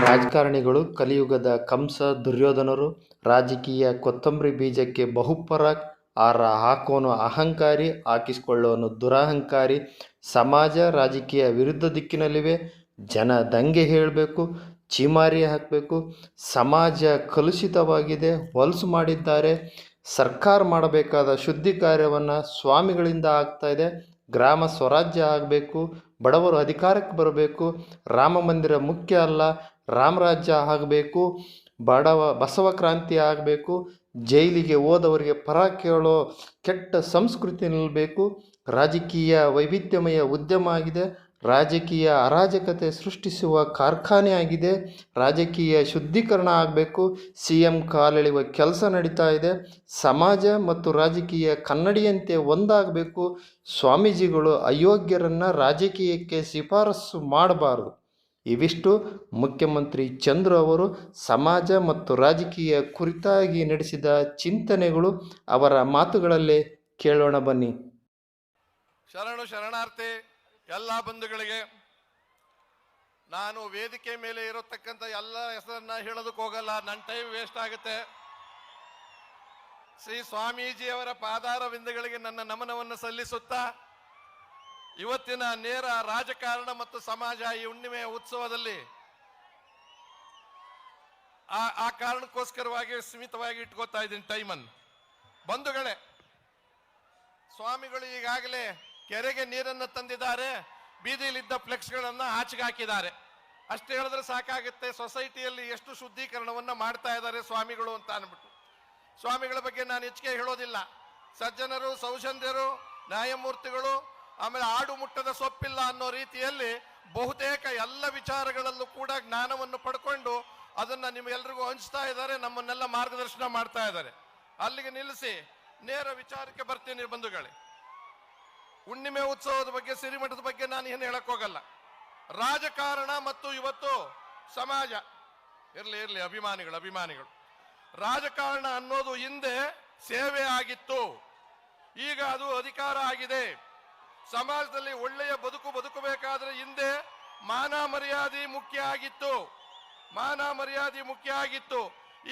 ರಾಜಕಾರಣಿಗಳು ಕಲಿಯುಗದ ಕಂಸ ದುರ್ಯೋಧನರು. ರಾಜಕೀಯ ಕೊತ್ತಂಬರಿ ಬೀಜಕ್ಕೆ ಬಹುಪರಾಕ್ ಆರ ಹಾಕೋನು ಅಹಂಕಾರಿ, ಹಾಕಿಸಿಕೊಳ್ಳೋನು ದುರಹಂಕಾರಿ. ಸಮಾಜ ರಾಜಕೀಯ ವಿರುದ್ಧ ದಿಕ್ಕಿನಲ್ಲಿವೆ. ಜನ ದಂಗೆ ಹೇಳಬೇಕು, ಚೀಮಾರಿ ಹಾಕಬೇಕು. ಸಮಾಜ ಕಲುಷಿತವಾಗಿದೆ, ಹೊಲಸು ಮಾಡಿದ್ದಾರೆ. ಸರ್ಕಾರ ಮಾಡಬೇಕಾದ ಶುದ್ಧಿ ಕಾರ್ಯವನ್ನು ಸ್ವಾಮಿಗಳಿಂದ ಆಗ್ತಾ ಇದೆ. ಗ್ರಾಮ ಸ್ವರಾಜ್ಯ ಆಗಬೇಕು, ಬಡವರು ಅಧಿಕಾರಕ್ಕೆ ಬರಬೇಕು. ರಾಮ ಮಂದಿರ ಮುಖ್ಯ ಅಲ್ಲ, ರಾಮರಾಜ್ಯ ಆಗಬೇಕು. ಬಸವ ಕ್ರಾಂತಿ ಆಗಬೇಕು. ಜೈಲಿಗೆ ಹೋದವರಿಗೆ ಪರ ಕೇಳೋ ಕೆಟ್ಟ ಸಂಸ್ಕೃತಿ ನಿಲ್ಲಬೇಕು. ರಾಜಕೀಯ ವೈವಿಧ್ಯಮಯ ಉದ್ಯಮ ಆಗಿದೆ. ರಾಜಕೀಯ ಅರಾಜಕತೆ ಸೃಷ್ಟಿಸುವ ಕಾರ್ಖಾನೆ ಆಗಿದೆ. ರಾಜಕೀಯ ಶುದ್ಧೀಕರಣ ಆಗಬೇಕು. CM ಕಾಲೆಳೆಯುವ ಕೆಲಸ ನಡೀತಾ ಇದೆ. ಸಮಾಜ ಮತ್ತು ರಾಜಕೀಯ ಕನ್ನಡಿಯಂತೆ ಒಂದಾಗಬೇಕು. ಸ್ವಾಮೀಜಿಗಳು ಅಯೋಗ್ಯರನ್ನು ರಾಜಕೀಯಕ್ಕೆ ಶಿಫಾರಸು ಮಾಡಬಾರದು. ಇವಿಷ್ಟು ಮುಖ್ಯಮಂತ್ರಿ ಚಂದ್ರು ಅವರು ಸಮಾಜ ಮತ್ತು ರಾಜಕೀಯ ಕುರಿತಾಗಿ ನಡೆಸಿದ ಚಿಂತನೆಗಳು. ಅವರ ಮಾತುಗಳಲ್ಲೇ ಕೇಳೋಣ ಬನ್ನಿ. ಶರಣಾರ್ಥಿ ಎಲ್ಲ ಬಂಧುಗಳಿಗೆ ನಾನು ವೇದಿಕೆ ಮೇಲೆ ಇರತಕ್ಕಂಥ ಎಲ್ಲ ಹೆಸರನ್ನ ಹೇಳೋದಕ್ಕೆ ಹೋಗಲ್ಲ, ನನ್ನ ಟೈಮ್ ವೇಸ್ಟ್ ಆಗುತ್ತೆ. ಶ್ರೀ ಸ್ವಾಮೀಜಿಯವರ ಪಾದಾರ ಬಿಂದುಗಳಿಗೆ ನನ್ನ ನಮನವನ್ನು ಸಲ್ಲಿಸುತ್ತಾ ಇವತ್ತಿನ ನೇರ ರಾಜಕಾರಣ ಮತ್ತು ಸಮಾಜ ಈ ಹುಣ್ಣಿಮೆಯ ಉತ್ಸವದಲ್ಲಿ ಆ ಕಾರಣಕ್ಕೋಸ್ಕರವಾಗಿ ಸೀಮಿತವಾಗಿ ಇಟ್ಕೋತಾ ಇದ್ದೀನಿ ಟೈಮನ್ನು. ಬಂಧುಗಳೇ, ಸ್ವಾಮಿಗಳು ಈಗಾಗಲೇ ಕೆರೆಗೆ ನೀರನ್ನು ತಂದಿದ್ದಾರೆ, ಬೀದಿಯಲ್ಲಿದ್ದ ಫ್ಲೆಕ್ಸ್ಗಳನ್ನು ಆಚೆಗೆ ಹಾಕಿದ್ದಾರೆ. ಅಷ್ಟು ಹೇಳಿದ್ರೆ ಸಾಕಾಗುತ್ತೆ. ಸೊಸೈಟಿಯಲ್ಲಿ ಎಷ್ಟು ಶುದ್ಧೀಕರಣವನ್ನ ಮಾಡ್ತಾ ಇದ್ದಾರೆ ಸ್ವಾಮಿಗಳು ಅಂತ ಅಂದ್ಬಿಟ್ಟು. ಸ್ವಾಮಿಗಳ ಬಗ್ಗೆ ನಾನು ಹೆಚ್ಚಿಗೆ ಹೇಳೋದಿಲ್ಲ. ಸಜ್ಜನರು, ಸೌಜನ್ಯರು, ನ್ಯಾಯಮೂರ್ತಿಗಳು, ಆಮೇಲೆ ಆಡು ಮುಟ್ಟದ ಸೊಪ್ಪಿಲ್ಲ ಅನ್ನೋ ರೀತಿಯಲ್ಲಿ ಬಹುತೇಕ ಎಲ್ಲ ವಿಚಾರಗಳಲ್ಲೂ ಕೂಡ ಜ್ಞಾನವನ್ನು ಪಡ್ಕೊಂಡು ಅದನ್ನ ನಿಮ್ಗೆಲ್ರಿಗೂ ಹಂಚ್ತಾ ಇದ್ದಾರೆ, ನಮ್ಮನ್ನೆಲ್ಲ ಮಾರ್ಗದರ್ಶನ ಮಾಡ್ತಾ ಇದ್ದಾರೆ. ಅಲ್ಲಿಗೆ ನಿಲ್ಲಿಸಿ ನೇರ ವಿಚಾರಕ್ಕೆ ಬರ್ತೀನಿ ಬಂಧುಗಳೇ. ಹುಣ್ಣಿಮೆ ಉತ್ಸವದ ಬಗ್ಗೆ, ಸಿರಿಮಠದ ಬಗ್ಗೆ ನಾನು ಏನು ಹೇಳಕ್ ಹೋಗಲ್ಲ. ರಾಜಕಾರಣ ಮತ್ತು ಇವತ್ತು ಸಮಾಜ ಇರ್ಲಿ ಅಭಿಮಾನಿಗಳು. ರಾಜಕಾರಣ ಅನ್ನೋದು ಹಿಂದೆ ಸೇವೆ ಆಗಿತ್ತು, ಈಗ ಅದು ಅಧಿಕಾರ ಆಗಿದೆ. ಸಮಾಜದಲ್ಲಿ ಒಳ್ಳೆಯ ಬದುಕಬೇಕಾದ್ರೆ ಹಿಂದೆ ಮಾನ ಮರ್ಯಾದೆ ಮುಖ್ಯ ಆಗಿತ್ತು.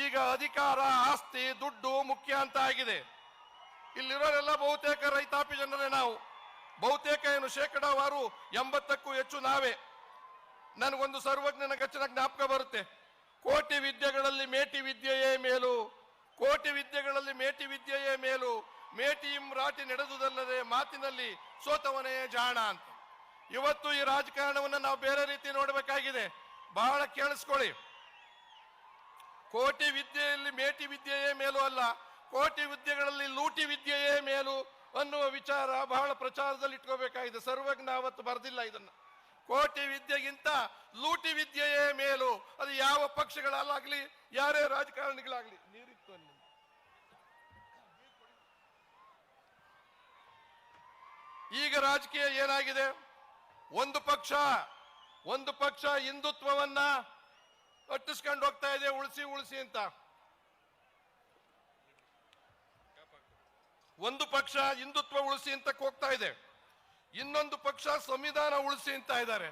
ಈಗ ಅಧಿಕಾರ, ಆಸ್ತಿ, ದುಡ್ಡು ಮುಖ್ಯ ಅಂತ ಆಗಿದೆ. ಇಲ್ಲಿರೋರೆಲ್ಲ ಬಹುತೇಕ ರೈತಾಪಿ ಜನರೇ. ನಾವು ಬಹುತೇಕ ಏನು ಶೇಕಡಾವಾರು 80ಕ್ಕೂ ಹೆಚ್ಚು ನಾವೇ. ನನಗೊಂದು ಸರ್ವಜ್ಞನ ಗಚ್ಚನ ಜ್ಞಾಪಕ ಬರುತ್ತೆ. ಕೋಟಿ ವಿದ್ಯೆಗಳಲ್ಲಿ ಮೇಟಿ ವಿದ್ಯೆಯೇ ಮೇಲು, ಮೇಟಿಯಂ ರಾಟಿ ನಡೆದುದಲ್ಲದೆ ಮಾತಿನಲ್ಲಿ ಸೋತವನೇ ಜಾಣ ಅಂತ. ಇವತ್ತು ಈ ರಾಜಕಾರಣವನ್ನು ನಾವು ಬೇರೆ ರೀತಿ ನೋಡಬೇಕಾಗಿದೆ. ಬಹಳ ಕೇಳಿಸ್ಕೊಳ್ಳಿ. ಕೋಟಿ ವಿದ್ಯೆಯಲ್ಲಿ ಮೇಟಿ ವಿದ್ಯೆಯೇ ಮೇಲು ಅಲ್ಲ, ಕೋಟಿ ವಿದ್ಯೆಗಳಲ್ಲಿ ಲೂಟಿ ವಿದ್ಯೆಯೇ ಮೇಲು ಅನ್ನುವ ವಿಚಾರ ಬಹಳ ಪ್ರಚಾರದಲ್ಲಿ ಇಟ್ಕೋಬೇಕಾಗಿದೆ. ಸರ್ವಜ್ಞ ಅವತ್ತು ಬರೆದಿಲ್ಲ ಇದನ್ನ. ಕೋಟಿ ವಿದ್ಯೆಗಿಂತ ಲೂಟಿ ವಿದ್ಯೆಯೇ ಮೇಲು. ಅದು ಯಾವ ಪಕ್ಷಗಳಲ್ಲಾಗ್ಲಿ, ಯಾರೇ ರಾಜಕಾರಣಿಗಳಾಗ್ಲಿ. ನೀರಿತ್ತು ಅಲ್ಲಿ. ಈಗ ರಾಜಕೀಯ ಏನಾಗಿದೆ? ಒಂದು ಪಕ್ಷ ಹಿಂದುತ್ವವನ್ನ ಅಟ್ಟಿಸ್ಕೊಂಡು ಹೋಗ್ತಾ ಇದೆ, ಉಳಿಸಿ ಅಂತ. ಒಂದು ಪಕ್ಷ ಹಿಂದುತ್ವ ಉಳಿಸಿ ಅಂತ ಹೋಗ್ತಾ ಇದೆ, ಇನ್ನೊಂದು ಪಕ್ಷ ಸಂವಿಧಾನ ಉಳಿಸಿ ಅಂತ ಇದ್ದಾರೆ,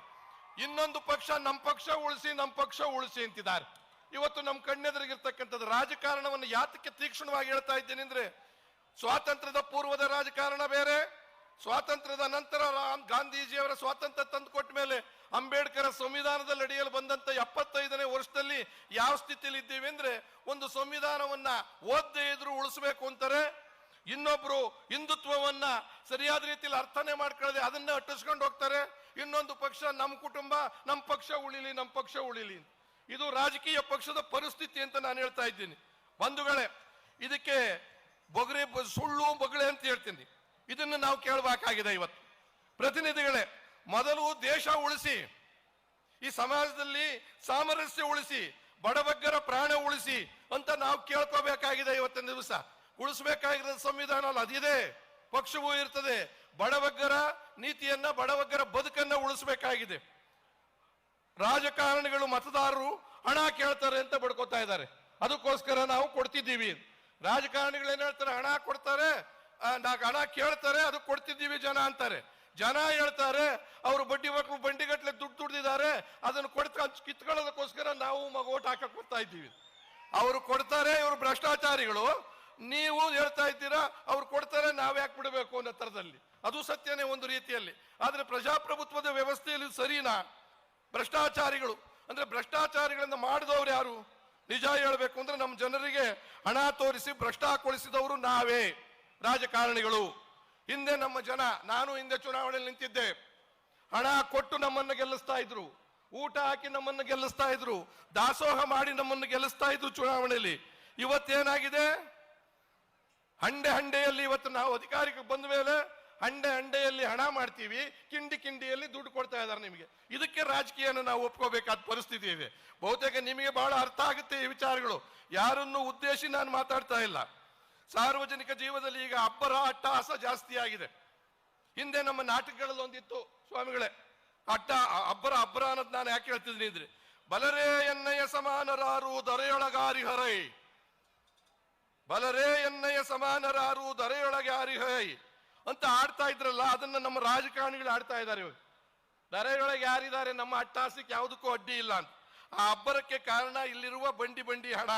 ಇನ್ನೊಂದು ಪಕ್ಷ ನಮ್ಮ ಪಕ್ಷ ಉಳಿಸಿ ಅಂತಿದ್ದಾರೆ. ಇವತ್ತು ನಮ್ಮ ಕಣ್ಣೆದುರಿಗಿರ್ತಕ್ಕಂಥದ್ದು ರಾಜಕಾರಣವನ್ನು ಯಾತಕ್ಕೆ ತೀಕ್ಷ್ಣವಾಗಿ ಹೇಳ್ತಾ ಇದ್ದೇನೆ ಅಂದ್ರೆ, ಸ್ವಾತಂತ್ರ್ಯದ ಪೂರ್ವದ ರಾಜಕಾರಣ ಬೇರೆ, ಸ್ವಾತಂತ್ರ್ಯದ ನಂತರ ಗಾಂಧೀಜಿಯವರ ಸ್ವಾತಂತ್ರ್ಯ ತಂದುಕೊಟ್ಟ ಮೇಲೆ ಅಂಬೇಡ್ಕರ್ ಸಂವಿಧಾನದಲ್ಲಿ ಅಡಿಯಲು ಬಂದಂತ 75ನೇ ವರ್ಷದಲ್ಲಿ ಯಾವ ಸ್ಥಿತಿಯಲ್ಲಿ ಇದ್ದೀವಿ ಅಂದ್ರೆ, ಒಂದು ಸಂವಿಧಾನವನ್ನ ಓದದೇ ಇದ್ರು ಉಳಿಸ್ಬೇಕು ಅಂತಾರೆ, ಇನ್ನೊಬ್ರು ಹಿಂದುತ್ವವನ್ನ ಸರಿಯಾದ ರೀತಿಯಲ್ಲಿ ಅರ್ಥನೆ ಮಾಡ್ಕೊಳ್ಳದೆ ಅದನ್ನ ಅಟ್ಟಿಸ್ಕೊಂಡು ಹೋಗ್ತಾರೆ, ಇನ್ನೊಂದು ಪಕ್ಷ ನಮ್ಮ ಕುಟುಂಬ, ನಮ್ಮ ಪಕ್ಷ ಉಳಿಲಿ. ಇದು ರಾಜಕೀಯ ಪಕ್ಷದ ಪರಿಸ್ಥಿತಿ ಅಂತ ನಾನು ಹೇಳ್ತಾ ಇದ್ದೀನಿ. ಬಂಧುಗಳೇ, ಇದಕ್ಕೆ ಸುಳ್ಳು ಬೊಗಳೆ ಅಂತ ಹೇಳ್ತೀನಿ. ಇದನ್ನು ನಾವು ಕೇಳಬೇಕಾಗಿದೆ ಇವತ್ತು. ಪ್ರತಿನಿಧಿಗಳೇ, ಮೊದಲು ದೇಶ ಉಳಿಸಿ, ಈ ಸಮಾಜದಲ್ಲಿ ಸಾಮರಸ್ಯ ಉಳಿಸಿ, ಬಡಬಗ್ಗರ ಪ್ರಾಣ ಉಳಿಸಿ ಅಂತ ನಾವು ಕೇಳ್ಕೋಬೇಕಾಗಿದೆ. ಇವತ್ತಿನ ದಿವಸ ಉಳಿಸಬೇಕಾಗಿರೋದು ಸಂವಿಧಾನ ಅಲ್ಲ, ಅದಿದೆ, ಪಕ್ಷವೂ ಇರ್ತದೆ. ಬಡಬಗ್ಗರ ನೀತಿಯನ್ನ, ಬಡಬಗ್ಗರ ಬದುಕನ್ನ ಉಳಿಸಬೇಕಾಗಿದೆ. ರಾಜಕಾರಣಿಗಳು, ಮತದಾರರು ಹಣ ಕೇಳ್ತಾರೆ ಅಂತ ಬಡ್ಕೋತಾ ಇದ್ದಾರೆ, ಅದಕ್ಕೋಸ್ಕರ ನಾವು ಕೊಡ್ತಿದ್ದೀವಿ. ರಾಜಕಾರಣಿಗಳು ಏನ್ ಹೇಳ್ತಾರೆ? ಹಣ ಕೊಡ್ತಾರೆ, ಹಣ ಕೇಳ್ತಾರೆ, ಅದು ಕೊಡ್ತಿದ್ದೀವಿ ಜನ ಅಂತಾರೆ. ಜನ ಹೇಳ್ತಾರೆ ಅವರು ಬಡ್ಡಿ ಮಕ್ಕಳು ಬಂಡಿಗಟ್ಲೆ ದುಡ್ಡು ದುಡ್ದಿದ್ದಾರೆ, ಅದನ್ನು ಕಿತ್ಕೊಳ್ಳೋದಕ್ಕೋಸ್ಕರ ನಾವು ಓಟ್ ಹಾಕಕ್ ಬರ್ತಾ ಇದ್ದೀವಿ. ಅವರು ಕೊಡ್ತಾರೆ, ಇವರು ಭ್ರಷ್ಟಾಚಾರಿಗಳು, ನೀವು ಹೇಳ್ತಾ ಇದ್ದೀರಾ ಅವ್ರು ಕೊಡ್ತಾರೆ, ನಾವ್ ಯಾಕೆ ಬಿಡಬೇಕು ಅನ್ನೋ ತರದಲ್ಲಿ. ಅದು ಸತ್ಯನೇ ಒಂದು ರೀತಿಯಲ್ಲಿ. ಆದ್ರೆ ಪ್ರಜಾಪ್ರಭುತ್ವದ ವ್ಯವಸ್ಥೆಯಲ್ಲಿ ಸರಿನಾ? ಭ್ರಷ್ಟಾಚಾರಿಗಳು ಅಂದ್ರೆ ಭ್ರಷ್ಟಾಚಾರಿಗಳನ್ನ ಮಾಡಿದವರು ಯಾರು? ನಿಜ ಹೇಳ್ಬೇಕು ಅಂದ್ರೆ ನಮ್ಮ ಜನರಿಗೆ ಹಣ ತೋರಿಸಿ ಭ್ರಷ್ಟಾಗೊಳಿಸಿದವರು ನಾವೇ, ರಾಜಕಾರಣಿಗಳು. ಹಿಂದೆ ನಮ್ಮ ಜನ, ನಾನು ಹಿಂದೆ ಚುನಾವಣೆಯಲ್ಲಿ ನಿಂತಿದ್ದೆ, ಹಣ ಕೊಟ್ಟು ನಮ್ಮನ್ನು ಗೆಲ್ಲಿಸ್ತಾ ಇದ್ರು, ಊಟ ಹಾಕಿ ನಮ್ಮನ್ನು ಗೆಲ್ಲಿಸ್ತಾ ಇದ್ರು, ದಾಸೋಹ ಮಾಡಿ ನಮ್ಮನ್ನು ಗೆಲ್ಲಿಸ್ತಾ ಇದ್ರು ಚುನಾವಣೆಯಲ್ಲಿ. ಇವತ್ತೇನಾಗಿದೆ? ಹಂಡೆಯಲ್ಲಿ ಇವತ್ತು ನಾವು ಅಧಿಕಾರಕ್ಕೆ ಬಂದ ಮೇಲೆ ಹಂಡೆಯಲ್ಲಿ ಹಣ ಮಾಡ್ತೀವಿ, ಕಿಂಡಿಯಲ್ಲಿ ದುಡ್ಡು ಕೊಡ್ತಾ ಇದ್ದಾರೆ ನಿಮಗೆ. ಇದಕ್ಕೆ ರಾಜಕೀಯನ ನಾವು ಒಪ್ಕೋಬೇಕಾದ ಪರಿಸ್ಥಿತಿ ಇದೆ. ಬಹುತೇಕ ನಿಮಗೆ ಬಹಳ ಅರ್ಥ ಆಗುತ್ತೆ ಈ ವಿಚಾರಗಳು. ಯಾರನ್ನು ಉದ್ದೇಶಿ ನಾನು ಮಾತಾಡ್ತಾ ಇಲ್ಲ. ಸಾರ್ವಜನಿಕ ಜೀವನದಲ್ಲಿ ಈಗ ಅಬ್ಬರ ಅಟ್ಟಹಾಸ ಜಾಸ್ತಿ ಆಗಿದೆ. ಹಿಂದೆ ನಮ್ಮ ನಾಟಕಗಳಲ್ಲಿ ಒಂದಿತ್ತು ಸ್ವಾಮಿಗಳೇ, ಅಬ್ಬರ ಅನ್ನೋದು ನಾನು ಯಾಕೆ ಹೇಳ್ತಿದ್ದೀನಿ ಅಂದ್ರೆ, ಬಲರೇ ಎನ್ನಯ್ಯ ಸಮಾನರಾರು ದೊರೆಯೊಳಗಾರಿಹರೈ, ಬಲರೇ ಎನ್ನಯ್ಯ ಸಮಾನರಾರು ದೊರೆಯೊಳಗಾರಿಹೈ ಅಂತ ಆಡ್ತಾ ಇದ್ರಲ್ಲ, ಅದನ್ನ ನಮ್ಮ ರಾಜಕಾರಣಿಗಳು ಆಡ್ತಾ ಇದ್ದಾರೆ. ದರೆಯೊಳಗೆ ಯಾರಿದ್ದಾರೆ? ನಮ್ಮ ಅಟ್ಟಹಾಸಕ್ಕೆ ಯಾವುದಕ್ಕೂ ಅಡ್ಡಿ ಇಲ್ಲ ಅಂತ. ಆ ಅಬ್ಬರಕ್ಕೆ ಕಾರಣ ಇಲ್ಲಿರುವ ಬಂಡಿ ಹಣ.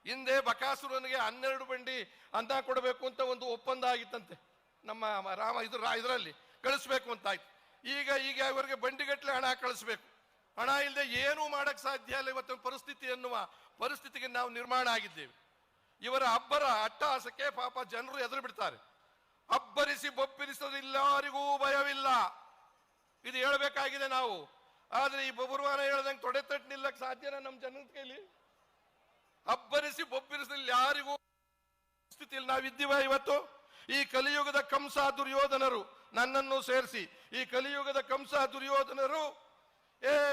ಹಿಂದೆ ಬಕಾಸುರನಿಗೆ 12 ಬಂಡಿ ಅಂತ ಕೊಡಬೇಕು ಅಂತ ಒಂದು ಒಪ್ಪಂದ ಆಗಿತ್ತಂತೆ, ನಮ್ಮ ರಾಮ ಇದರಲ್ಲಿ ಕಳಿಸ್ಬೇಕು ಅಂತ ಆಯ್ತು. ಈಗ ಇವರಿಗೆ ಬಂಡಿಗಟ್ಟಲೆ ಹಣ ಕಳಿಸ್ಬೇಕು. ಹಣ ಇಲ್ಲದೆ ಏನೂ ಮಾಡಕ್ ಸಾಧ್ಯ ಇಲ್ಲ. ಇವತ್ತಿನ ಪರಿಸ್ಥಿತಿ ಎನ್ನುವ ಪರಿಸ್ಥಿತಿಗೆ ನಾವು ನಿರ್ಮಾಣ ಆಗಿದ್ದೇವೆ. ಇವರ ಅಬ್ಬರ ಅಟ್ಟಹಾಸಕ್ಕೆ ಪಾಪ ಜನರು ಎದುರು ಬಿಡ್ತಾರೆ. ಅಬ್ಬರಿಸಿ ಬೊಬ್ಬಿರಿಸೋದಿಲ್ಲರಿಗೂ ಭಯವಿಲ್ಲ, ಇದು ಹೇಳಬೇಕಾಗಿದೆ ನಾವು. ಆದ್ರೆ ಈ ಬಬುರ್ವಾನ ಹೇಳ್ದಂಗೆ ತೊಡೆ ತಟ್ಟು ನಿಲ್ಲಕ್ ಸಾಧ್ಯನಾ ನಮ್ಮ ಜನದ ಕೈಲಿ? ಅಬ್ಬರಿಸಿ ಬೊಬ್ಬಿರಿಸಲಿಲ್ಲ ಯಾರಿಗೂ ಸ್ಥಿತಿಯಲ್ಲಿ ನಾವಿದ್ದೀವ ಇವತ್ತು. ಈ ಕಲಿಯುಗದ ಕಂಸ ದುರ್ಯೋಧನರು, ನನ್ನನ್ನು ಸೇರಿಸಿ ಈ ಕಲಿಯುಗದ ಕಂಸ ದುರ್ಯೋಧನರು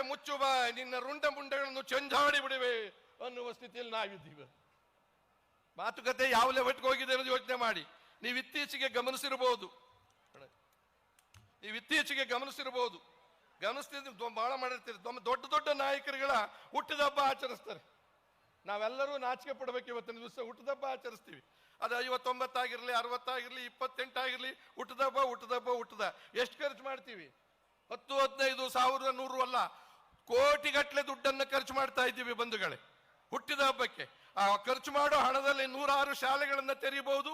ಮುಚ್ಚು ಬಾ, ನಿನ್ನ ರುಂಡ ಮುಂಡಗಳನ್ನು ಚಂಜಾಡಿ ಬಿಡಿವೆ ಅನ್ನುವ ಸ್ಥಿತಿಯಲ್ಲಿ ನಾವಿದ್ದೀವಿ. ಮಾತುಕತೆ ಯಾವ ಲೆವೆಟ್ಗೆ ಹೋಗಿದೆ ಅನ್ನೋದು ಯೋಚನೆ ಮಾಡಿ. ನೀವು ಇತ್ತೀಚೆಗೆ ಗಮನಿಸಿರಬಹುದು, ಗಮನಿಸ್ತಿದ್ದು ಬಹಳ ಮಾಡಿರ್ತೀರಿ. ದೊಡ್ಡ ನಾಯಕರುಗಳ ಹುಟ್ಟಿದ ಹಬ್ಬ ಆಚರಿಸ್ತಾರೆ. ನಾವೆಲ್ಲರೂ ನಾಚಿಕೆ ಪಡ್ಬೇಕು. ಇವತ್ತಿನ ದಿವಸ ಹುಟ್ಟಿದ ಹಬ್ಬ ಆಚರಿಸ್ತೀವಿ. ಅದು 59 ಆಗಿರ್ಲಿ, 60 ಆಗಿರ್ಲಿ, 28 ಆಗಿರ್ಲಿ, ಹುಟ್ಟದ ಎಷ್ಟು ಖರ್ಚು ಮಾಡ್ತೀವಿ? 10, 15, 1000, 100 ಅಲ್ಲ, ಕೋಟಿಗಟ್ಟಲೆ ದುಡ್ಡನ್ನು ಖರ್ಚು ಮಾಡ್ತಾ ಇದ್ದೀವಿ ಬಂಧುಗಳೇ ಹುಟ್ಟಿದ ಹಬ್ಬಕ್ಕೆ. ಆ ಖರ್ಚು ಮಾಡೋ ಹಣದಲ್ಲಿ 106 ಶಾಲೆಗಳನ್ನ ತೆರೀಬಹುದು,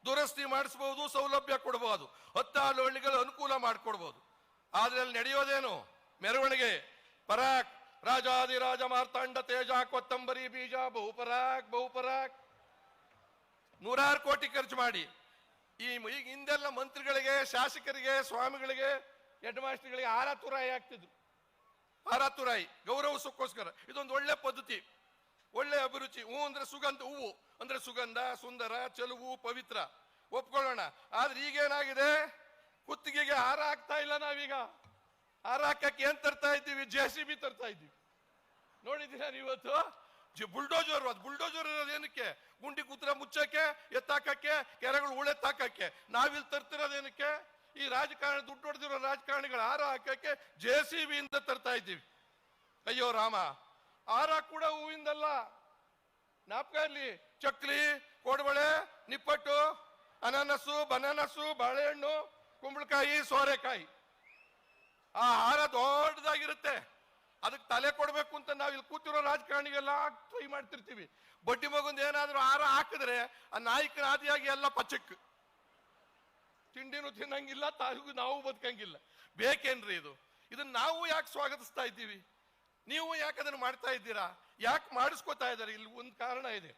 ದುರಸ್ತಿ ಮಾಡಿಸಬಹುದು, ಸೌಲಭ್ಯ ಕೊಡಬಹುದು, 10 ಹಳ್ಳಿಗಳ ಅನುಕೂಲ ಮಾಡಿಕೊಡ್ಬಹುದು. ಆದ್ರೆ ಅಲ್ಲಿ ನಡೆಯೋದೇನು? ಮೆರವಣಿಗೆ, ಪರಾಕ್, ರಾಜಾದಿರಾಜ ಮಾರ್ತಾಂಡ ತೇಜ ಕೊತ್ತಂಬರಿ ಬೀಜ, ಬಹುಪರಾಕ್ 106 ಕೋಟಿ ಖರ್ಚು ಮಾಡಿ. ಈಗ ಹಿಂದೆಲ್ಲ ಮಂತ್ರಿಗಳಿಗೆ, ಶಾಸಕರಿಗೆ, ಸ್ವಾಮಿಗಳಿಗೆ, ಹೆಡ್ ಮಾಸ್ಟರ್ಗಳಿಗೆ ಆರಾತುರಾಯಿ ಆಗ್ತಿದ್ರು. ಆರಾತುರಾಯಿ ಗೌರವಿಸೋಕ್ಕೋಸ್ಕರ ಇದೊಂದು ಒಳ್ಳೆ ಪದ್ಧತಿ, ಒಳ್ಳೆ ಅಭಿರುಚಿ. ಅಂದ್ರೆ ಸುಗಂಧ, ಹೂವು ಅಂದ್ರೆ ಸುಗಂಧ, ಸುಂದರ, ಚೆಲುವು, ಪವಿತ್ರ, ಒಪ್ಕೊಳ್ಳೋಣ. ಆದ್ರೆ ಈಗೇನಾಗಿದೆ? ಕುತ್ತಿಗೆಗೆ ಹಾರ ಹಾಕ್ತಾ ಇಲ್ಲ. ನಾವೀಗ ಹಾರ ಹಾಕಕ್ಕೆ ಏನ್ ತರ್ತಾ ಇದ್ದೀವಿ? JCB ತರ್ತಾ ಇದ್ದೀವಿ. ನೋಡಿದ್ದೀರಾ ನೀವತ್ತು? ಬುಲ್ಡೋಜರ್. ಅದು ಬುಲ್ಡೋಜರ್ ಇರೋದು ಏನಕ್ಕೆ? ಗುಂಡಿ ಕೂತ್ರ ಮುಚ್ಚಕ್ಕೆ, ಎತ್ತಾಕಕ್ಕೆ, ಕೆರೆಗಳು ಉಳೆತ್ತಾಕಕ್ಕೆ. ನಾವಿಲ್ಲಿ ತರ್ತಿರೋದೇನಕ್ಕೆ? ಈ ರಾಜಕಾರಣ, ದುಡ್ಡು ಹೊಡೆದಿರೋ ರಾಜಕಾರಣಿಗಳ ಹಾರ ಹಾಕಕ್ಕೆ JCB ಇಂದ ತರ್ತಾ ಇದ್ದೀವಿ. ಅಯ್ಯೋ ರಾಮ, ಹಾರ ಕೂಡ ಹೂವಿಂದಲ್ಲ. ಜ್ಞಾಪಕ ಇರಲಿ. ಚಕ್ಲಿ, ಕೋಡ್ಬಳೆ, ನಿಪ್ಪಟ್ಟು, ಅನಾನಸ್ಸು, ಬನಾನಸ್ಸು, ಬಾಳೆಹಣ್ಣು, ಕುಂಬಳಕಾಯಿ, ಸೋರೆಕಾಯಿ, ಆ ಹಾರ ದೊಡ್ಡದಾಗಿರುತ್ತೆ. ಅದಕ್ಕೆ ತಲೆ ಕೊಡ್ಬೇಕು ಅಂತ ನಾವು ಇಲ್ಲಿ ಕೂತಿರೋ ರಾಜಕಾರಣಿಗೆಲ್ಲ ಟ್ರೈ ಮಾಡ್ತಿರ್ತೀವಿ. ಬಡ್ಡಿ ಮಗುಂದ ಏನಾದ್ರೂ ಹಾರ ಹಾಕಿದ್ರೆ ಆ ನಾಯಕನ ಆದಿಯಾಗಿ ಎಲ್ಲ ಪಚಕ್, ತಿಂಡಿನೂ ತಿನ್ನಂಗಿಲ್ಲ, ನಾವು ಬದುಕಂಗಿಲ್ಲ. ಬೇಕೇನ್ರಿ ಇದು? ಇದನ್ನ ನಾವು ಯಾಕೆ ಸ್ವಾಗತಿಸ್ತಾ ಇದ್ದೀವಿ? ನೀವು ಯಾಕೆ ಅದನ್ನು ಮಾಡ್ತಾ ಇದ್ದೀರಾ? ಯಾಕೆ ಮಾಡಿಸ್ಕೋತಾ ಇದ್ದಾರೆ? ಇಲ್ಲಿ ಒಂದು ಕಾರಣ ಇದೆ.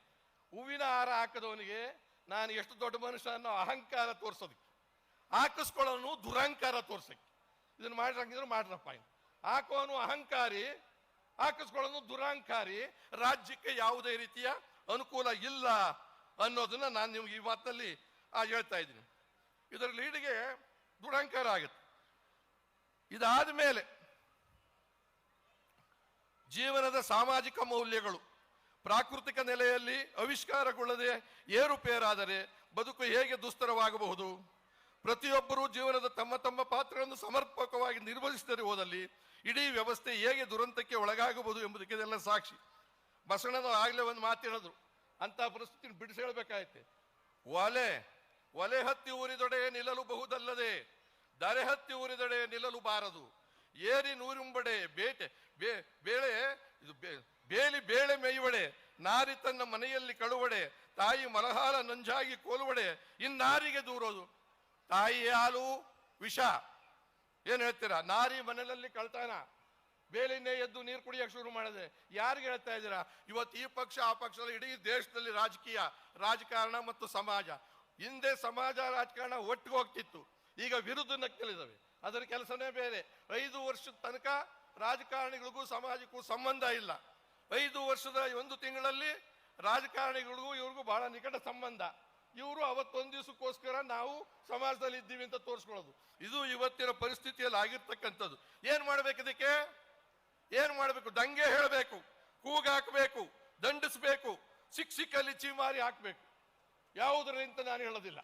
ಹೂವಿನ ಹಾರ ಹಾಕದವನಿಗೆ ನಾನು ಎಷ್ಟು ದೊಡ್ಡ ಮನುಷ್ಯ ಅನ್ನೋ ಅಹಂಕಾರ ತೋರ್ಸೋದಕ್ಕೆ, ಹಾಕಿಸ್ಕೊಳ್ಳೋನು ದುರಹಂಕಾರ ತೋರ್ಸಕ್ಕೆ. ಇದನ್ನ ಮಾಡಿರಂಗಿದ್ರೆ ಮಾಡ್ರಪ್ಪ. ಹಾಕೋನು ಅಹಂಕಾರಿ, ಹಾಕಿಸ್ಕೊಳ್ಳೋನು ದುರಹಂಕಾರಿ. ರಾಜ್ಯಕ್ಕೆ ಯಾವುದೇ ರೀತಿಯ ಅನುಕೂಲ ಇಲ್ಲ ಅನ್ನೋದನ್ನ ನಾನು ನಿಮ್ಗೆ ಈ ಮಾತಿನಲ್ಲಿ ಹೇಳ್ತಾ ಇದ್ದೀನಿ. ಇದರ ಲೀಡಿಗೆ ದುರಹಂಕಾರ ಆಗುತ್ತೆ. ಇದಾದ ಮೇಲೆ ಜೀವನದ ಸಾಮಾಜಿಕ ಮೌಲ್ಯಗಳು ಪ್ರಾಕೃತಿಕ ನೆಲೆಯಲ್ಲಿ ಆವಿಷ್ಕಾರಗೊಳ್ಳದೆ ಏರುಪೇರಾದರೆ ಬದುಕು ಹೇಗೆ ದುಸ್ತರವಾಗಬಹುದು? ಪ್ರತಿಯೊಬ್ಬರೂ ಜೀವನದ ತಮ್ಮ ತಮ್ಮ ಪಾತ್ರಗಳನ್ನು ಸಮರ್ಪಕವಾಗಿ ನಿರ್ವಹಿಸದೇ ಹೋದಲ್ಲಿ ಇಡೀ ವ್ಯವಸ್ಥೆ ಹೇಗೆ ದುರಂತಕ್ಕೆ ಒಳಗಾಗಬಹುದು ಎಂಬುದಕ್ಕೆ ಇದೆಲ್ಲ ಸಾಕ್ಷಿ. ಬಸವಣ್ಣನ ಆಗ್ಲೇ ಒಂದು ಮಾತು ಹೇಳಿದ್ರು, ಅಂತ ಪರಿಸ್ಥಿತಿ ಬಿಡಿಸಿ ಹೇಳ್ಬೇಕಾಯ್ತೆ. ಒಲೆ ಹತ್ತಿ ಊರಿದೊಡೆ ನಿಲ್ಲಲು ಬಹುದಲ್ಲದೆ ದರೆ ಹತ್ತಿ ಊರಿದೊಡೆ ನಿಲ್ಲಲು ಬಾರದು. ಏರಿ ನೂರುಂಬಡೆ ಬೇಟೆ ಬೇಳೆ ಇದು ಬೇಲಿ ಬೇಳೆ ಮೇಯುವಡೆ, ನಾರಿ ತನ್ನ ಮನೆಯಲ್ಲಿ ಕಳುವಡೆ, ತಾಯಿ ಮಲಹಾಲ ನಂಜಾಗಿ ಕೋಲುವಡೆ, ಇನ್ನಾರಿಗೆ ದೂರೋದು. ತಾಯಿ ಹಾಲು ವಿಷ. ಏನ್ ಹೇಳ್ತೀರಾ? ನಾರಿ ಮನೆಯಲ್ಲಿ ಕಳ್ತಾನ, ಬೇಲಿನೇ ಎದ್ದು ನೀರು ಕುಡಿಯಕ್ಕೆ ಶುರು ಮಾಡಿದೆ. ಯಾರಿಗೆ ಹೇಳ್ತಾ ಇದ್ದೀರಾ? ಇವತ್ತು ಈ ಪಕ್ಷ ಆ ಪಕ್ಷದಲ್ಲಿ ಇಡೀ ದೇಶದಲ್ಲಿ ರಾಜಕಾರಣ ಮತ್ತು ಸಮಾಜ, ಹಿಂದೆ ಸಮಾಜ ರಾಜಕಾರಣ ಒಟ್ಟಿಗೆ ಹೋಗ್ತಿತ್ತು, ಈಗ ವಿರುದ್ಧ ನಕ್ಕಲಿದ್ದಾವೆ. ಅದರ ಕೆಲಸನೇ ಬೇರೆ. 5 ವರ್ಷದ ತನಕ ರಾಜಕಾರಣಿಗಳಿಗೂ ಸಮಾಜಕ್ಕೂ ಸಂಬಂಧ ಇಲ್ಲ. 5 ವರ್ಷದ 1 ತಿಂಗಳಲ್ಲಿ ರಾಜಕಾರಣಿಗಳಿಗೂ ಇವ್ರಿಗೂ ಬಹಳ ನಿಕಟ ಸಂಬಂಧ. ಇವರು ಅವತ್ತೊಂದು ದಿವಸಕ್ಕೋಸ್ಕರ ನಾವು ಸಮಾಜದಲ್ಲಿ ಇದ್ದೀವಿ ಅಂತ ತೋರಿಸ್ಕೊಳ್ಳೋದು. ಇದು ಇವತ್ತಿನ ಪರಿಸ್ಥಿತಿಯಲ್ಲಿ ಆಗಿರ್ತಕ್ಕಂಥದ್ದು. ಏನ್ ಮಾಡ್ಬೇಕು? ಇದಕ್ಕೆ ಏನ್ ಮಾಡ್ಬೇಕು? ದಂಗೆ ಹೇಳಬೇಕು, ಕೂಗಾಕಬೇಕು, ದಂಡಿಸ್ಬೇಕು, ಶಿಕ್ಷಕಲ್ಲಿ ಚೀಮಾರಿ ಹಾಕ್ಬೇಕು. ಯಾವುದರಿಂದ ನಾನು ಹೇಳೋದಿಲ್ಲ,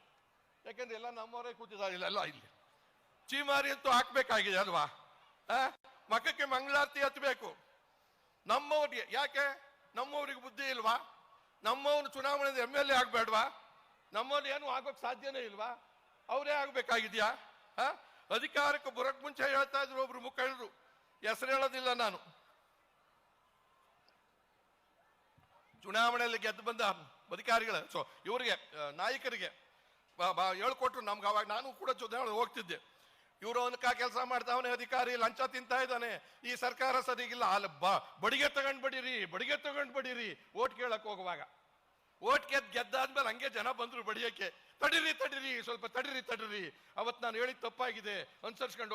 ಯಾಕಂದ್ರೆ ಎಲ್ಲ ನಮ್ಮವರೇ ಕೂತಿದ್ದಾರೆ ಇಲ್ಲ ಇಲ್ಲಿ. ಚೀಮಾರಿ ಅಂತೂ ಹಾಕ್ಬೇಕಾಗಿದೆ ಅಲ್ವಾ? ಮಕ್ಕಕ್ಕೆ ಮಂಗಳಾರತಿ ಹತ್ತಬೇಕು ನಮ್ಮವ್ರಿಗೆ. ಯಾಕೆ? ನಮ್ಮವ್ರಿಗೆ ಬುದ್ಧಿ ಇಲ್ವಾ? ನಮ್ಮವನು ಚುನಾವಣೆ MLA ಆಗ್ಬೇಡ್ವಾ? ನಮ್ಮವ್ರು ಏನು ಆಗೋಕ್ ಸಾಧ್ಯನೇ ಇಲ್ವಾ? ಅವರೇ ಆಗ್ಬೇಕಾಗಿದ್ಯಾ? ಅಧಿಕಾರಕ್ಕೆ ಬರೋಕ್ ಮುಂಚೆ ಹೇಳ್ತಾ ಇದ್ರು ಒಬ್ರು ಮುಖಂಡರು, ಹೆಸರು ಹೇಳೋದಿಲ್ಲ ನಾನು, ಚುನಾವಣೆಯಲ್ಲಿ ಗೆದ್ದು ಬಂದ ಅಧಿಕಾರಿಗಳ ಇವರಿಗೆ ನಾಯಕರಿಗೆ ಹೇಳ್ಕೊಟ್ರು ನಮ್ಗೆ. ಅವಾಗ ನಾನು ಕೂಡ ಚುನಾವಣೆ ಹೋಗ್ತಿದ್ದೆ. ಇವರು ಅವನಕ ಕೆಲಸ ಮಾಡ್ತಾವನೆ, ಅಧಿಕಾರಿ ಲಂಚ ತಿಂತಾ ಇದ್ದಾನೆ, ಈ ಸರ್ಕಾರ ಸರಿಗಿಲ್ಲ, ಅಲ್ಲಿ ಬಡಿಗೆ ತಗೊಂಡ್ ಬಡೀರಿ ಓಟ್ ಕೇಳಕ್ ಹೋಗುವಾಗ. ಓಟ್ ಗೆದ್ದಾದ್ಮೇಲೆ ಹಂಗೆ ಜನ ಬಂದ್ರು ಬಡಿಯಕ್ಕೆ, ತಡೀರಿ ಸ್ವಲ್ಪ ತಡೀರಿ. ಅವತ್ತು ನಾನು ಹೇಳಿದ ತಪ್ಪಾಗಿದೆ, ಅನುಸರಿಸ್ಕೊಂಡು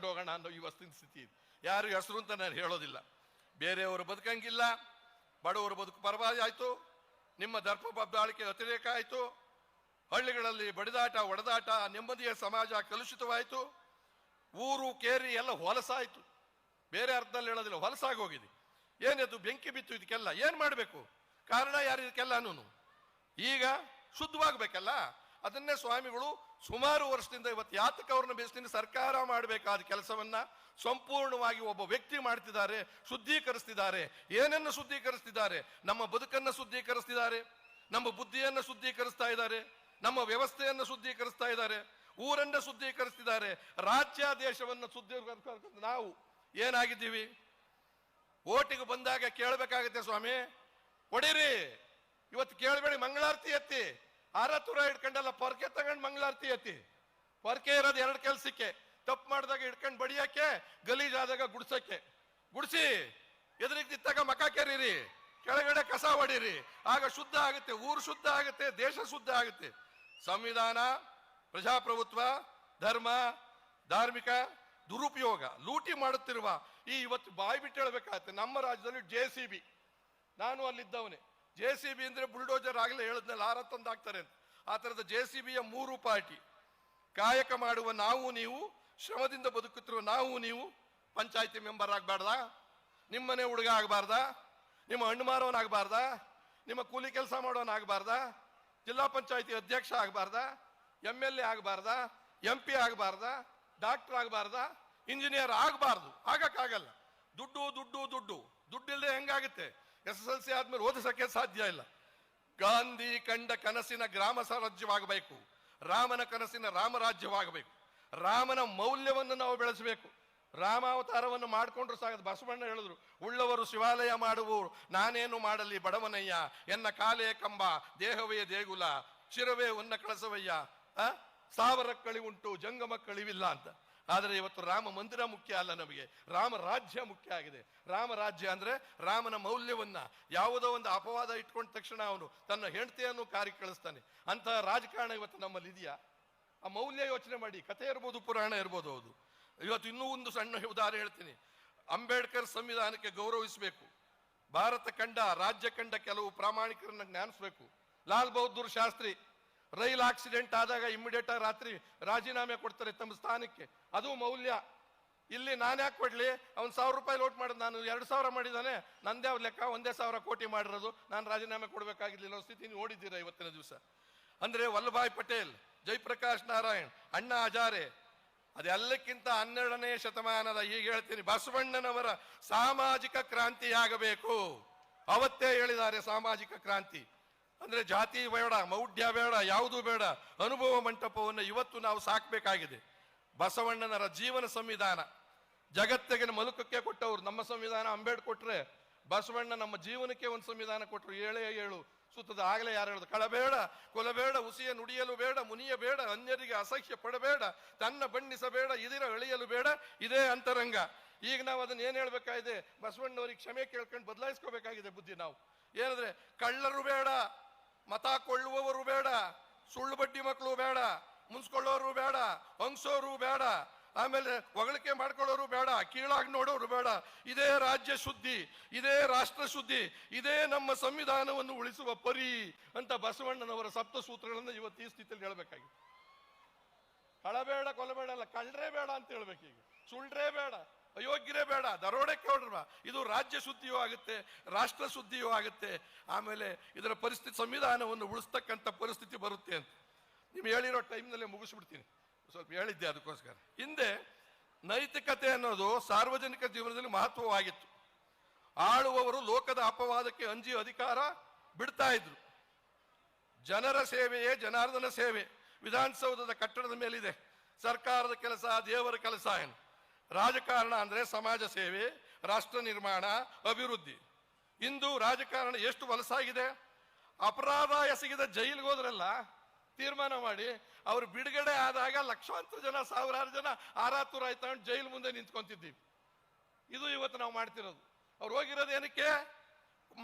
ಹೋಗೋಣ ಅನ್ನೋ ಈ ವಸ್ತಿನ ಸ್ಥಿತಿ. ಯಾರು ಹೆಸರು ಅಂತ ನಾನು ಹೇಳೋದಿಲ್ಲ. ಬೇರೆಯವರು ಬದುಕಂಗಿಲ್ಲ, ಬಡವರು ಬದುಕು ಪರವಾಗಿ ಆಯ್ತು, ನಿಮ್ಮ ದರ್ಪ ಬಬ್ದಾಳಿಕೆ ಅತಿರೇಕ ಆಯ್ತು, ಹಳ್ಳಿಗಳಲ್ಲಿ ಬಡಿದಾಟ ಒಡೆದಾಟ, ನೆಮ್ಮದಿಯ ಸಮಾಜ ಕಲುಷಿತವಾಯಿತು, ಊರು ಕೇರಿ ಎಲ್ಲ ಹೊಲಸಾಯ್ತು. ಬೇರೆ ಅರ್ಥದಲ್ಲಿ ಹೇಳೋದಿಲ್ಲ, ಹೊಲಸಾಗಿ ಹೋಗಿದೆ. ಏನಿದು? ಬೆಂಕಿ ಬಿತ್ತು. ಇದಕ್ಕೆಲ್ಲ ಏನ್ ಮಾಡಬೇಕು? ಕಾರಣ ಯಾರು ಇದಕ್ಕೆಲ್ಲನೂ? ಈಗ ಶುದ್ಧವಾಗಬೇಕಲ್ಲ. ಅದನ್ನೇ ಸ್ವಾಮಿಗಳು ಸುಮಾರು ವರ್ಷದಿಂದ ಇವತ್ತು ಯಾತಕ ಅವ್ರನ್ನ ಬೇಸ್ತೀನಿ ಸರ್ಕಾರ ಮಾಡಬೇಕಾದ ಕೆಲಸವನ್ನ ಸಂಪೂರ್ಣವಾಗಿ ಒಬ್ಬ ವ್ಯಕ್ತಿ ಮಾಡ್ತಿದ್ದಾರೆ, ಶುದ್ಧೀಕರಿಸ್ತಿದ್ದಾರೆ. ಏನನ್ನು ಶುದ್ಧೀಕರಿಸ್ತಿದ್ದಾರೆ? ನಮ್ಮ ಬದುಕನ್ನು ಶುದ್ಧೀಕರಿಸ್ತಿದ್ದಾರೆ, ನಮ್ಮ ಬುದ್ಧಿಯನ್ನು ಶುದ್ಧೀಕರಿಸ್ತಾ ಇದ್ದಾರೆ, ನಮ್ಮ ವ್ಯವಸ್ಥೆಯನ್ನು ಶುದ್ಧೀಕರಿಸ್ತಾ ಇದ್ದಾರೆ, ಊರನ್ನ ಶುದ್ಧೀಕರಿಸ್ತಿದ್ದಾರೆ, ರಾಜ್ಯ ದೇಶವನ್ನು ಶುದ್ಧೀಕರಿಸ. ನಾವು ಏನಾಗಿದ್ದೀವಿ? ಓಟಿಗೆ ಬಂದಾಗ ಕೇಳಬೇಕಾಗತ್ತೆ, ಸ್ವಾಮಿ ಹೊಡೀರಿ, ಇವತ್ತು ಕೇಳಬೇಡಿ, ಮಂಗಳಾರತಿ ಎತ್ತಿ, ಆರತುರ ಹಿಡ್ಕೊಂಡಲ್ಲ, ಪೊರ್ಕೆ ತಗೊಂಡು ಮಂಗಳಾರತಿ ಎತ್ತಿ. ಪೊರ್ಕೆ ಇರೋದು 2 ಕೆಲ್ಸಕ್ಕೆ, ತಪ್ಪು ಮಾಡಿದಾಗ ಹಿಡ್ಕೊಂಡು ಬಡಿಯಕ್ಕೆ, ಗಲೀಜಾದಾಗ ಗುಡಿಸಿ, ಎದುರಿಗೆ ನಿಂತಾಗ ಮಕ ಕೆರೀರಿ, ಕೆಳಗಡೆ ಕಸ ಹೊಡೀರಿ. ಆಗ ಶುದ್ಧ ಆಗುತ್ತೆ, ಊರು ಶುದ್ಧ ಆಗುತ್ತೆ, ದೇಶ ಶುದ್ಧ ಆಗುತ್ತೆ. ಸಂವಿಧಾನ, ಪ್ರಜಾಪ್ರಭುತ್ವ, ಧರ್ಮ, ಧಾರ್ಮಿಕ ದುರುಪಯೋಗ, ಲೂಟಿ ಮಾಡುತ್ತಿರುವ ಇವತ್ತು ಬಾಯಿ ಬಿಟ್ಟು ಹೇಳಬೇಕಾಗತ್ತೆ. ನಮ್ಮ ರಾಜ್ಯದಲ್ಲಿ JCB, ನಾನು ಅಲ್ಲಿದ್ದವನೇ. JCB ಅಂದ್ರೆ ಬುಲ್ಡೋಜರ್ ಆಗಲೇ ಹೇಳಿದ್ನಲ್ಲ, ತಂದಾಗ್ತಾರೆ ಅಂತ. ಆ ಥರದ JCBಯ 3 ಪಾರ್ಟಿ. ಕಾಯಕ ಮಾಡುವ ನಾವು ನೀವು, ಶ್ರಮದಿಂದ ಬದುಕುತ್ತಿರುವ ನಾವು ನೀವು. ಪಂಚಾಯತಿ ಮೆಂಬರ್ ಆಗಬಾರ್ದಾ? ನಿಮ್ಮನೆ ಹುಡುಗ ಆಗಬಾರ್ದಾ? ನಿಮ್ಮ ಹಣ್ಣು ಮಾರೋನಾಗಬಾರ್ದಾ? ನಿಮ್ಮ ಕೂಲಿ ಕೆಲಸ ಮಾಡೋನಾಗಬಾರ್ದಾ? ಜಿಲ್ಲಾ ಪಂಚಾಯತಿ ಅಧ್ಯಕ್ಷ ಆಗಬಾರ್ದಾ? MLA ಆಗಬಾರ್ದಾ? MP ಆಗಬಾರ್ದಾ? ಡಾಕ್ಟರ್ ಆಗಬಾರ್ದಾ? ಇಂಜಿನಿಯರ್ ಆಗಬಾರ್ದು? ಆಗಕ್ಕಾಗಲ್ಲ. ದುಡ್ಡಿಲ್ಲದೆ ಹೆಂಗಾಗುತ್ತೆ? SSLC ಆದ್ಮೇಲೆ ಓದಿಸಕ್ಕೆ ಸಾಧ್ಯ ಇಲ್ಲ. ಗಾಂಧಿ ಕಂಡ ಕನಸಿನ ಗ್ರಾಮ ಸ್ವರಾಜ್ಯವಾಗಬೇಕು, ರಾಮನ ಕನಸಿನ ರಾಮರಾಜ್ಯವಾಗಬೇಕು. ರಾಮನ ಮೌಲ್ಯವನ್ನು ನಾವು ಬೆಳೆಸಬೇಕು. ರಾಮಾವತಾರವನ್ನು ಮಾಡಿಕೊಂಡ್ರು ಸಾಗದು. ಬಸವಣ್ಣ ಹೇಳಿದ್ರು, ಉಳ್ಳವರು ಶಿವಾಲಯ ಮಾಡುವರು, ನಾನೇನು ಮಾಡಲಿ ಬಡವನಯ್ಯ, ಎನ್ನ ಕಾಲೇ ಕಂಬ, ದೇಹವೇ ದೇಗುಲ, ಶಿರವೇ ಉನ್ನ ಕಳಸವಯ್ಯ, ಸಾವಿರ ಕಳಿ ಉಂಟು ಜಂಗಮ ಕಳಿವಿಲ್ಲ ಅಂತ. ಆದರೆ ಇವತ್ತು ರಾಮ ಮಂದಿರ ಮುಖ್ಯ ಅಲ್ಲ, ನಮಗೆ ರಾಮ ರಾಜ್ಯ ಮುಖ್ಯ ಆಗಿದೆ. ರಾಮ ರಾಜ್ಯ ಅಂದ್ರೆ ರಾಮನ ಮೌಲ್ಯವನ್ನ, ಯಾವುದೋ ಒಂದು ಅಪವಾದ ಇಟ್ಕೊಂಡ ತಕ್ಷಣ ಅವನು ತನ್ನ ಹೆಂಡತಿಯನ್ನು ಕಾರಿ ಕಳಿಸ್ತಾನೆ. ಅಂತಹ ರಾಜಕಾರಣ ಇವತ್ತು ನಮ್ಮಲ್ಲಿ ಇದೆಯಾ? ಆ ಮೌಲ್ಯ ಯೋಚನೆ ಮಾಡಿ. ಕಥೆ ಇರ್ಬೋದು, ಪುರಾಣ ಇರ್ಬೋದು. ಹೌದು. ಇವತ್ತು ಇನ್ನೂ ಒಂದು ಸಣ್ಣ ಉದಾಹರಣೆ ಹೇಳ್ತೀನಿ. ಅಂಬೇಡ್ಕರ್ ಸಂವಿಧಾನಕ್ಕೆ ಗೌರವಿಸಬೇಕು. ಭಾರತ ಕಂಡ, ರಾಜ್ಯ ಕಂಡ ಕೆಲವು ಪ್ರಾಮಾಣಿಕರನ್ನ ಜ್ಞಾನಿಸಬೇಕು. ಲಾಲ್ ಬಹದ್ದೂರ್ ಶಾಸ್ತ್ರಿ ರೈಲ್ ಆಕ್ಸಿಡೆಂಟ್ ಆದಾಗ ಇಮ್ಮಿಡಿಯೇಟ್ ಆಗಿ ರಾತ್ರಿ ರಾಜೀನಾಮೆ ಕೊಡ್ತಾರೆ ತಮ್ಮ ಸ್ಥಾನಕ್ಕೆ. ಅದು ಮೌಲ್ಯ. ಇಲ್ಲಿ ನಾನು ಯಾಕೆ ಕೊಡ್ಲಿ? ಅವ್ನು 1000 ರೂಪಾಯಿ ಲೋಟ್ ಮಾಡಿದ್, ನಾನು 2000 ಮಾಡಿದ್ದಾನೆ, ನಂದೇ ಅವ್ರ ಲೆಕ್ಕ, 1,000 ಕೋಟಿ ಮಾಡಿರೋದು, ನಾನು ರಾಜೀನಾಮೆ ಕೊಡಬೇಕಾಗಿರ್ಲಿಲ್ಲ ಅನ್ನೋ ಸ್ಥಿತಿ ನೋಡಿದ್ದೀರಾ ಇವತ್ತಿನ ದಿವಸ. ಅಂದ್ರೆ ವಲ್ಲಭಾಯ್ ಪಟೇಲ್, ಜಯಪ್ರಕಾಶ್ ನಾರಾಯಣ್, ಅಣ್ಣಾ ಹಜಾರೆ, ಅದೆಲ್ಲಕ್ಕಿಂತ 12ನೇ ಶತಮಾನದ, ಈಗ ಹೇಳ್ತೀನಿ, ಬಸವಣ್ಣನವರ ಸಾಮಾಜಿಕ ಕ್ರಾಂತಿಯಾಗಬೇಕು. ಅವತ್ತೇ ಹೇಳಿದ್ದಾರೆ ಸಾಮಾಜಿಕ ಕ್ರಾಂತಿ ಅಂದ್ರೆ ಜಾತಿ ಬೇಡ, ಮೌಢ್ಯ ಬೇಡ, ಯಾವುದೂ ಬೇಡ, ಅನುಭವ ಮಂಟಪವನ್ನು ಇವತ್ತು ನಾವು ಸಾಕಬೇಕಾಗಿದೆ. ಬಸವಣ್ಣನವರ ಜೀವನ ಸಂವಿಧಾನ, ಜಗತ್ತಿಗೆ ಮಲುಕಕ್ಕೆ ಕೊಟ್ಟವ್ರು. ನಮ್ಮ ಸಂವಿಧಾನ ಅಂಬೇಡ್ಕರ್ ಕೊಟ್ರೆ, ಬಸವಣ್ಣ ನಮ್ಮ ಜೀವನಕ್ಕೆ ಒಂದು ಸಂವಿಧಾನ ಕೊಟ್ಟರು. 7 ಸುತ್ತದ ಆಗಲೇ ಯಾರು ಹೇಳುದು, ಕಳಬೇಡ, ಕೊಲಬೇಡ, ಉಸಿಯ ನುಡಿಯಲು ಬೇಡ, ಮುನಿಯ ಬೇಡ, ಅನ್ಯರಿಗೆ ಅಸಹ್ಯ ಪಡಬೇಡ, ತನ್ನ ಬಣ್ಣಿಸಬೇಡ, ಇದಿರ ಎಳೆಯಲು ಬೇಡ, ಇದೇ ಅಂತರಂಗ. ಈಗ ನಾವು ಅದನ್ನ ಏನ್ ಹೇಳ್ಬೇಕಾಗಿದೆ, ಬಸವಣ್ಣವ್ರಿಗೆ ಕ್ಷಮೆ ಕೇಳ್ಕೊಂಡು ಬದಲಾಯಿಸ್ಕೋಬೇಕಾಗಿದೆ ಬುದ್ಧಿ. ನಾವು ಏನಂದ್ರೆ, ಕಳ್ಳರು ಬೇಡ, ಮತ ಕೊಳ್ಳುವವರು ಬೇಡ, ಸುಳ್ಳು ಬಡ್ಡಿ ಮಕ್ಕಳು ಬೇಡ, ಮುನ್ಸ್ಕೊಳ್ಳೋರು ಬೇಡ, ಹಂಗ್ಸೋರು ಬೇಡ, ಆಮೇಲೆ ಹೊಗಳಿಕೆ ಮಾಡ್ಕೊಳ್ಳೋರು ಬೇಡ, ಕೀಳಾಗಿ ನೋಡೋರು ಬೇಡ. ಇದೇ ರಾಜ್ಯ ಶುದ್ಧಿ, ಇದೇ ರಾಷ್ಟ್ರ ಶುದ್ಧಿ, ಇದೇ ನಮ್ಮ ಸಂವಿಧಾನವನ್ನು ಉಳಿಸುವ ಪರಿ ಅಂತ ಬಸವಣ್ಣನವರ ಸಪ್ತ ಸೂತ್ರಗಳನ್ನು ಇವತ್ತು ಈ ಸ್ಥಿತಿಯಲ್ಲಿ ಹೇಳ್ಬೇಕಾಗಿದೆ. ಕಳಬೇಡ, ಕೊಲಬೇಡ ಅಲ್ಲ, ಕಳ್ಳರೇ ಬೇಡ ಅಂತ ಹೇಳ್ಬೇಕು. ಈಗ ಸುಳ್ಳ್ರೇ ಬೇಡ, ಅಯೋಗ್ಯರೇ ಬೇಡ, ದರೋಡೆಕೋರರ. ಇದು ರಾಜ್ಯ ಶುದ್ಧಿಯೂ ಆಗುತ್ತೆ, ರಾಷ್ಟ್ರ ಶುದ್ಧಿಯೂ ಆಗುತ್ತೆ. ಆಮೇಲೆ ಇದರ ಪರಿಸ್ಥಿತಿ, ಸಂವಿಧಾನವನ್ನು ಉಳಿಸ್ತಕ್ಕಂಥ ಪರಿಸ್ಥಿತಿ ಬರುತ್ತೆ ಅಂತ ನೀವು ಹೇಳಿರೋ ಟೈಮ್ನಲ್ಲೇ ಮುಗಿಸ್ಬಿಡ್ತೀನಿ. ಸ್ವಲ್ಪ ಹೇಳಿದ್ದೆ ಅದಕ್ಕೋಸ್ಕರ. ಹಿಂದೆ ನೈತಿಕತೆ ಅನ್ನೋದು ಸಾರ್ವಜನಿಕ ಜೀವನದಲ್ಲಿ ಮಹತ್ವವಾಗಿತ್ತು. ಆಳುವವರು ಲೋಕದ ಅಪವಾದಕ್ಕೆ ಅಂಜಿ ಅಧಿಕಾರ ಬಿಡ್ತಾ ಇದ್ರು. ಜನರ ಸೇವೆಯೇ ಜನಾರ್ದನ ಸೇವೆ. ವಿಧಾನಸೌಧದ ಕಟ್ಟಡದ ಮೇಲಿದೆ, ಸರ್ಕಾರದ ಕೆಲಸ ದೇವರ ಕೆಲಸ ಏನು. ರಾಜಕಾರಣ ಅಂದ್ರೆ ಸಮಾಜ ಸೇವೆ, ರಾಷ್ಟ್ರ ನಿರ್ಮಾಣ, ಅಭಿವೃದ್ಧಿ. ಇಂದು ರಾಜಕಾರಣ ಎಷ್ಟು ವಲಸಾಗಿದೆ. ಅಪರಾಧ ಎಸಗಿದ ಜೈಲಿಗೆ ಹೋದ್ರಲ್ಲ, ತೀರ್ಮಾನ ಮಾಡಿ ಅವ್ರು ಬಿಡುಗಡೆ ಆದಾಗ ಲಕ್ಷಾಂತರ ಜನ, ಸಾವಿರಾರು ಜನ ಆರಾತುರ ಆಯ್ತಾ ಜೈಲು ಮುಂದೆ ನಿಂತ್ಕೊಂತಿದ್ದೀವಿ. ಇದು ಇವತ್ತು ನಾವು ಮಾಡ್ತಿರೋದು. ಅವ್ರು ಹೋಗಿರೋದು ಏನಕ್ಕೆ?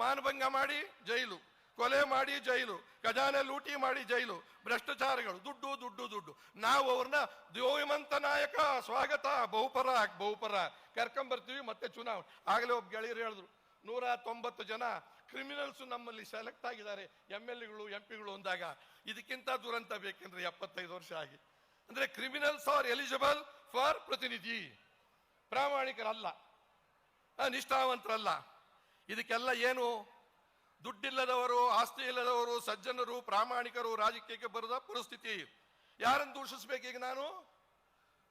ಮಾನಭಂಗ ಮಾಡಿ ಜೈಲು, ಕೊಲೆ ಮಾಡಿ ಜೈಲು, ಖಜಾನೆ ಲೂಟಿ ಮಾಡಿ ಜೈಲು, ಭ್ರಷ್ಟಾಚಾರಗಳು, ದುಡ್ಡು ದುಡ್ಡು ದುಡ್ಡು. ನಾವು ಅವ್ರನ್ನ ದ್ಯೋಮಂತ ನಾಯಕ, ಸ್ವಾಗತ, ಬಹುಪರ ಕರ್ಕೊಂಬರ್ತೀವಿ. ಮತ್ತೆ ಚುನಾವಣೆ. ಆಗಲೇ ಒಬ್ಬ ಗೆಳೆಯರು ಹೇಳಿದ್ರು, 190 ಜನ ಕ್ರಿಮಿನಲ್ಸ್ ನಮ್ಮಲ್ಲಿ ಸೆಲೆಕ್ಟ್ ಆಗಿದ್ದಾರೆ, MLAಗಳು MP ಗಳು ಅಂದಾಗ ಇದಕ್ಕಿಂತ ದುರಂತ ಬೇಕೆಂದ್ರೆ 75 ವರ್ಷ ಆಗಿ. ಅಂದ್ರೆ ಕ್ರಿಮಿನಲ್ಸ್ ಆರ್ ಎಲಿಜಿಬಲ್ ಫಾರ್ ಪ್ರತಿನಿಧಿ. ಪ್ರಾಮಾಣಿಕರಲ್ಲ, ನಿಷ್ಠಾವಂತರಲ್ಲ. ಇದಕ್ಕೆಲ್ಲ ಏನು? ದುಡ್ಡಿಲ್ಲದವರು, ಆಸ್ತಿ ಇಲ್ಲದವರು, ಸಜ್ಜನರು, ಪ್ರಾಮಾಣಿಕರು ರಾಜಕೀಯಕ್ಕೆ ಬರದ ಪರಿಸ್ಥಿತಿ. ಯಾರನ್ನು ದೂಷಿಸ್ಬೇಕೀಗ ನಾನು?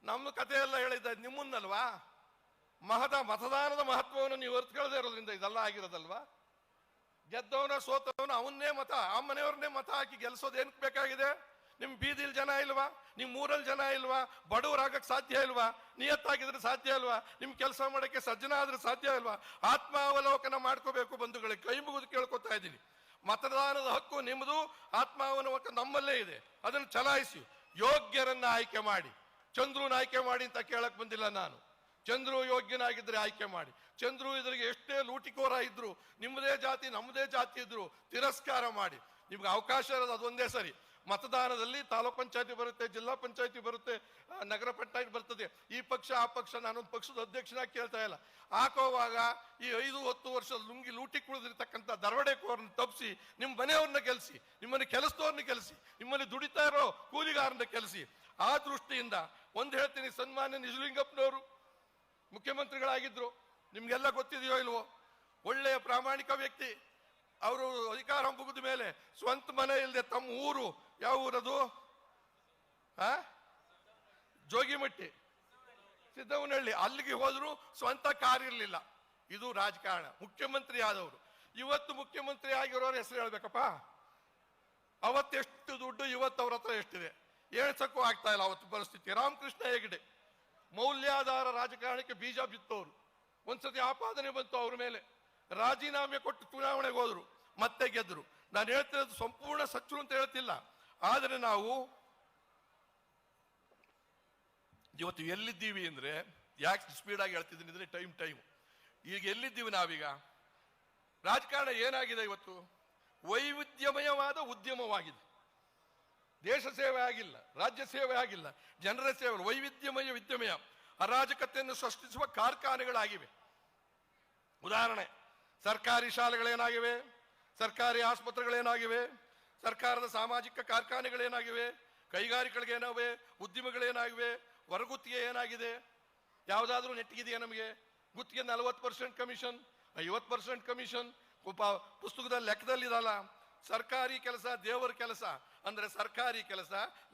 ನಮ್ಮ ಕಥೆ ಎಲ್ಲ ಹೇಳಿದ್ದ ನಿಮ್ಮನ್ನಲ್ವಾ? ಮತದಾನದ ಮಹತ್ವವನ್ನು ನೀವು ಅರ್ಥಕೊಳ್ಳದೆ ಇರೋದ್ರಿಂದ ಇದೆಲ್ಲ ಆಗಿರೋದಲ್ವಾ? ಗೆದ್ದವನ ಸೋತವನ ಅವನ್ನೇ ಮತ, ಆ ಮನೆಯವ್ರನ್ನೇ ಮತ ಹಾಕಿ ಗೆಲ್ಸೋದು ಏನಕ್ಕೆ ಬೇಕಾಗಿದೆ? ನಿಮ್ ಬೀದಿಲ್ ಜನ ಇಲ್ವಾ? ನಿಮ್ ಊರಲ್ಲಿ ಜನ ಇಲ್ವಾ? ಬಡವರಾಗಕ್ಕೆ ಸಾಧ್ಯ ಇಲ್ವಾ? ನಿಯತ್ತಾಗಿದ್ರೆ ಸಾಧ್ಯ ಇಲ್ವಾ? ನಿಮ್ ಕೆಲಸ ಮಾಡಕ್ಕೆ ಸಜ್ಜನ ಆದ್ರೆ ಸಾಧ್ಯ ಇಲ್ವಾ? ಆತ್ಮಾವಲೋಕನ ಮಾಡ್ಕೋಬೇಕು ಬಂಧುಗಳೇ, ಕೈ ಮುಗಿದು ಕೇಳ್ಕೊತಾ ಇದ್ದೀನಿ. ಮತದಾನದ ಹಕ್ಕು ನಿಮ್ಮದು, ಆತ್ಮಾವಲೋಕನ ನಮ್ಮಲ್ಲೇ ಇದೆ. ಅದನ್ನು ಚಲಾಯಿಸಿ ಯೋಗ್ಯರನ್ನ ಆಯ್ಕೆ ಮಾಡಿ. ಚಂದ್ರನ ಆಯ್ಕೆ ಮಾಡಿ ಅಂತ ಕೇಳಕ್ ಬಂದಿಲ್ಲ ನಾನು. ಚಂದ್ರು ಯೋಗ್ಯನಾಗಿದ್ರೆ ಆಯ್ಕೆ ಮಾಡಿ. ಚಂದ್ರು ಇದ್ರಿಗೆ ಎಷ್ಟೇ ಲೂಟಿಕೋರ ಇದ್ರು, ನಿಮ್ಮದೇ ಜಾತಿ ನಮ್ಮದೇ ಜಾತಿ ಇದ್ರು ತಿರಸ್ಕಾರ ಮಾಡಿ. ನಿಮ್ಗೆ ಅವಕಾಶ ಇರೋದು ಅದೊಂದೇ ಸರಿ. ಮತದಾನದಲ್ಲಿ ತಾಲೂಕ್ ಪಂಚಾಯತಿ ಬರುತ್ತೆ, ಜಿಲ್ಲಾ ಪಂಚಾಯತಿ ಬರುತ್ತೆ, ನಗರ ಪಂಚಾಯತ್ ಬರ್ತದೆ. ಈ ಪಕ್ಷ ಆ ಪಕ್ಷ, ನಾನೊಂದು ಪಕ್ಷದ ಅಧ್ಯಕ್ಷನಾಗಿ ಕೇಳ್ತಾ ಇಲ್ಲ. ಹಾಕೋವಾಗ ಈ 5-10 ವರ್ಷ ಲುಂಗಿ ಲೂಟಿ ಕುಳಿದಿರ್ತಕ್ಕಂಥ ದರೋಡೆಕೋರನ್ನ ತಪ್ಪಿಸಿ ನಿಮ್ಮ ಮನೆಯವ್ರನ್ನ ಗೆಲ್ಲಿಸಿ, ನಿಮ್ಮನ್ನು ಕೆಲಸದವ್ರನ್ನ ಗೆಲ್ಲಿಸಿ, ನಿಮ್ಮಲ್ಲಿ ದುಡಿತಾ ಇರೋ ಕೂಲಿಗಾರನ್ನ ಗೆಲ್ಲಿಸಿ. ಆ ದೃಷ್ಟಿಯಿಂದ ಒಂದು ಹೇಳ್ತೀನಿ, ಸನ್ಮಾನ್ಯ ನಿಜಲಿಂಗಪ್ಪನವರು ಮುಖ್ಯಮಂತ್ರಿಗಳಾಗಿದ್ರು, ನಿಮ್ಗೆಲ್ಲ ಗೊತ್ತಿದೆಯೋ ಇಲ್ವೋ? ಒಳ್ಳೆಯ ಪ್ರಾಮಾಣಿಕ ವ್ಯಕ್ತಿ. ಅವರು ಅಧಿಕಾರ ಮುಗಿದ ಮೇಲೆ ಸ್ವಂತ ಮನೆ ಇಲ್ಲದೆ ತಮ್ಮ ಊರು, ಯಾವ ಊರದು? ಜೋಗಿಮಟ್ಟಿ, ಸಿದ್ದವನಹಳ್ಳಿ, ಅಲ್ಲಿಗೆ ಹೋದ್ರು ಸ್ವಂತ ಕಾರ್ ಇರಲಿಲ್ಲ. ಇದು ರಾಜಕಾರಣ. ಮುಖ್ಯಮಂತ್ರಿ ಆದವರು. ಇವತ್ತು ಮುಖ್ಯಮಂತ್ರಿ ಆಗಿರೋರು ಹೆಸರು ಹೇಳ್ಬೇಕಪ್ಪ. ಅವತ್ತೆಷ್ಟು ದುಡ್ಡು, ಇವತ್ತು ಅವ್ರ ಹತ್ರ ಎಷ್ಟಿದೆ ಎಣಿಸಕ್ಕೂ ಆಗ್ತಾ ಇಲ್ಲ. ಅವತ್ತು ಪರಿಸ್ಥಿತಿ. ರಾಮಕೃಷ್ಣ ಹೆಗಡೆ ಮೌಲ್ಯಾಧಾರ ರಾಜಕಾರಣಕ್ಕೆ ಬೀಜ ಬಿತ್ತವರು. ಒಂದ್ಸತಿ ಆಪಾದನೆ ಬಂತು ಅವ್ರ ಮೇಲೆ, ರಾಜೀನಾಮೆ ಕೊಟ್ಟು ಚುನಾವಣೆಗೆ ಹೋದ್ರು, ಮತ್ತೆ ಗೆದ್ರು. ನಾನು ಹೇಳ್ತಿರೋದು ಸಂಪೂರ್ಣ ಸಚ್ಚು ಅಂತ ಹೇಳ್ತಿಲ್ಲ, ಆದರೆ ನಾವು ಇವತ್ತು ಎಲ್ಲಿದ್ದೀವಿ ಅಂದ್ರೆ, ಯಾಕೆ ಸ್ಪೀಡಾಗಿ ಹೇಳ್ತಿದ್ದೀನಿ ಅಂದ್ರೆ ಟೈಮ್ ಈಗ ಎಲ್ಲಿದ್ದೀವಿ ನಾವೀಗ? ರಾಜಕಾರಣ ಏನಾಗಿದೆ ಇವತ್ತು? ವೈವಿಧ್ಯಮಯವಾದ ಉದ್ಯಮವಾಗಿದೆ. ದೇಶ ಸೇವೆ ಆಗಿಲ್ಲ, ರಾಜ್ಯ ಸೇವೆ ಆಗಿಲ್ಲ, ಜನರ ಸೇವೆ, ವೈವಿಧ್ಯಮಯ ವಿದ್ಯಮಯ ಅರಾಜಕತೆಯನ್ನು ಸೃಷ್ಟಿಸುವ ಕಾರ್ಖಾನೆಗಳಾಗಿವೆ. ಉದಾಹರಣೆ, ಸರ್ಕಾರಿ ಶಾಲೆಗಳೇನಾಗಿವೆ, ಸರ್ಕಾರಿ ಆಸ್ಪತ್ರೆಗಳೇನಾಗಿವೆ, ಸರ್ಕಾರದ ಸಾಮಾಜಿಕ ಕಾರ್ಖಾನೆಗಳೇನಾಗಿವೆ, ಕೈಗಾರಿಕೆಗಳೇನಾಗಿವೆ, ಉದ್ಯಮಗಳೇನಾಗಿವೆ, ಹೊರಗುತ್ತಿಗೆ ಏನಾಗಿದೆ? ಯಾವುದಾದ್ರೂ ನೆಟ್ಟಿಗಿದೆಯಾ ನಮಗೆ? ಗುತ್ತಿಗೆ 40% ಕಮಿಷನ್, 50% ಕಮಿಷನ್, ಪುಸ್ತಕದ ಲೆಕ್ಕದಲ್ಲಿದಲ್ಲ. ಸರ್ಕಾರಿ ಕೆಲಸ ದೇವರ ಕೆಲಸ ಅಂದ್ರೆ ಸರ್ಕಾರಿ ಕೆಲಸ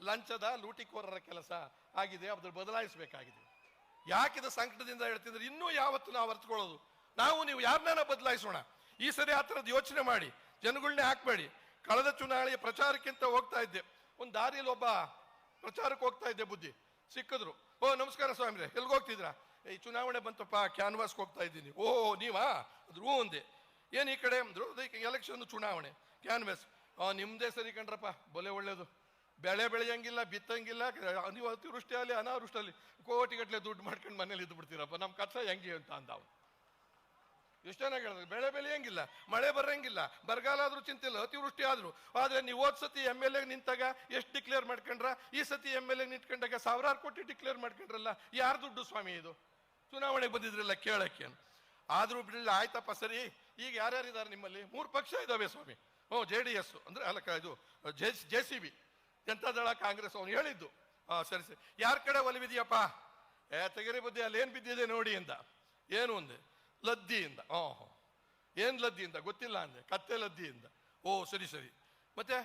ಲಂಚದ ಲೂಟಿಕೋರರ ಕೆಲಸ ಆಗಿದೆ. ಅದ್ರ ಬದಲಾಯಿಸಬೇಕಾಗಿದೆ. ಯಾಕಿದ ಸಂಕಟದಿಂದ ಹೇಳ್ತಿದ್ರೆ, ಇನ್ನೂ ಯಾವತ್ತು ನಾವು ಅರ್ಥಕೊಳ್ಳೋದು? ನೀವು ಯಾರನ್ನ ಬದಲಾಯಿಸೋಣ. ಈ ಸರಿ ಆ ಥರದ್ದು ಯೋಚನೆ ಮಾಡಿ, ಜನಗಳನ್ನೇ ಹಾಕ್ಬೇಡಿ. ಕಳೆದ ಚುನಾವಣೆಯ ಪ್ರಚಾರಕ್ಕಿಂತ ಹೋಗ್ತಾ ಇದ್ದೆ, ಒಂದು ದಾರಿಯಲ್ಲಿ ಒಬ್ಬ ಪ್ರಚಾರಕ್ಕೆ ಹೋಗ್ತಾ ಇದ್ದೆ, ಬುದ್ಧಿ ಸಿಕ್ಕಿದ್ರು. ಓ ನಮಸ್ಕಾರ ಸ್ವಾಮಿರೇ, ಎಲ್ಗೋಗ್ತಿದ್ರಾ? ಈ ಚುನಾವಣೆ ಬಂತಪ್ಪ ಕ್ಯಾನ್ವಾಸ್ಗೆ ಹೋಗ್ತಾ ಇದ್ದೀನಿ. ಓಹ್ ನೀವಾ ಅದ್ರೂ ಒಂದೇ ಏನು ಈ ಕಡೆ ಅಂದರು ಎಲೆಕ್ಷನ್ ಚುನಾವಣೆ ಕ್ಯಾನ್ವಾಸ್ ನಿಮ್ಮದೇ ಸರಿ ಕಣ್ರಪ್ಪ ಬೊಲೆ ಒಳ್ಳೇದು ಬೆಳೆ ಬೆಳೆಯಂಗಿಲ್ಲ ಬಿತ್ತಂಗಿಲ್ಲ ನೀವು ಅತಿವೃಷ್ಟಿ ಆಗಲಿ ಅನಾವೃಷ್ಟಿ ಆಗಲಿ ಕೋಟಿಗಟ್ಟಲೆ ದುಡ್ಡು ಮಾಡ್ಕೊಂಡು ಮನೇಲಿ ಇದ್ದು ಬಿಡ್ತೀರಪ್ಪ ನಮ್ಮ ಕಷ್ಟ ಹೆಂಗೆ ಅಂತ ಅಂದವು. ಎಷ್ಟು ಚೆನ್ನಾಗಿ ಹೇಳಿದ್ರು ಬೆಳೆ ಬೆಳೆಯಂಗಿಲ್ಲ ಮಳೆ ಬರಂಗಿಲ್ಲ ಬರಗಾಲ ಆದ್ರೂ ಚಿಂತಿಲ್ಲ ಅತಿವೃಷ್ಟಿ ಆದ್ರು. ಆದ್ರೆ ನೀವು ಹೋದ್ ಸತಿ MLA ನಿಂತಾಗ ಎಷ್ಟು ಡಿಕ್ಲೇರ್ ಮಾಡ್ಕೊಂಡ್ರ ಈ ಸತಿ MLA ನಿಂತ್ಕೊಂಡಾಗ ಸಾವಿರಾರು ಕೋಟಿ ಡಿಕ್ಲೇರ್ ಮಾಡ್ಕೊಂಡ್ರಲ್ಲ ಯಾರು ದುಡ್ಡು ಸ್ವಾಮಿ ಇದು ಚುನಾವಣೆಗೆ ಬಂದಿದ್ರಲ್ಲ ಕೇಳಕ್ಕೆ. ಆದ್ರೂ ಬಿಡಲಿಲ್ಲ ಆಯ್ತಪ್ಪ ಸರಿ. ಈಗ ಯಾರ್ಯಾರಿದ್ದಾರೆ ನಿಮ್ಮಲ್ಲಿ 3 ಪಕ್ಷ ಇದಾವೆ ಸ್ವಾಮಿ. JDS ಅಂದ್ರೆ ಅಲ್ಲ ಇದು JCB ಜನತಾದಳ ಕಾಂಗ್ರೆಸ್ ಅವನು ಹೇಳಿದ್ದು. ಸರಿ ಸರಿ ಯಾರ ಕಡೆ ಒಲಿವಿದೆಯಪ್ಪ ತೆಗೆರೆ ಬುದ್ಧಿ ಅಲ್ಲಿ ಏನ್ ಬಿದ್ದಿದೆ ನೋಡಿ ಅಂದ. ಏನು ಅಂದೆ ಲದ್ದಿಯಿಂದ. ಏನ್ ಲದ್ದಿಯಿಂದ ಗೊತ್ತಿಲ್ಲ ಅಂದೆ ಕತ್ತೆ ಲದ್ದಿಯಿಂದ. ಸರಿ ಸರಿ ಮತ್ತೆ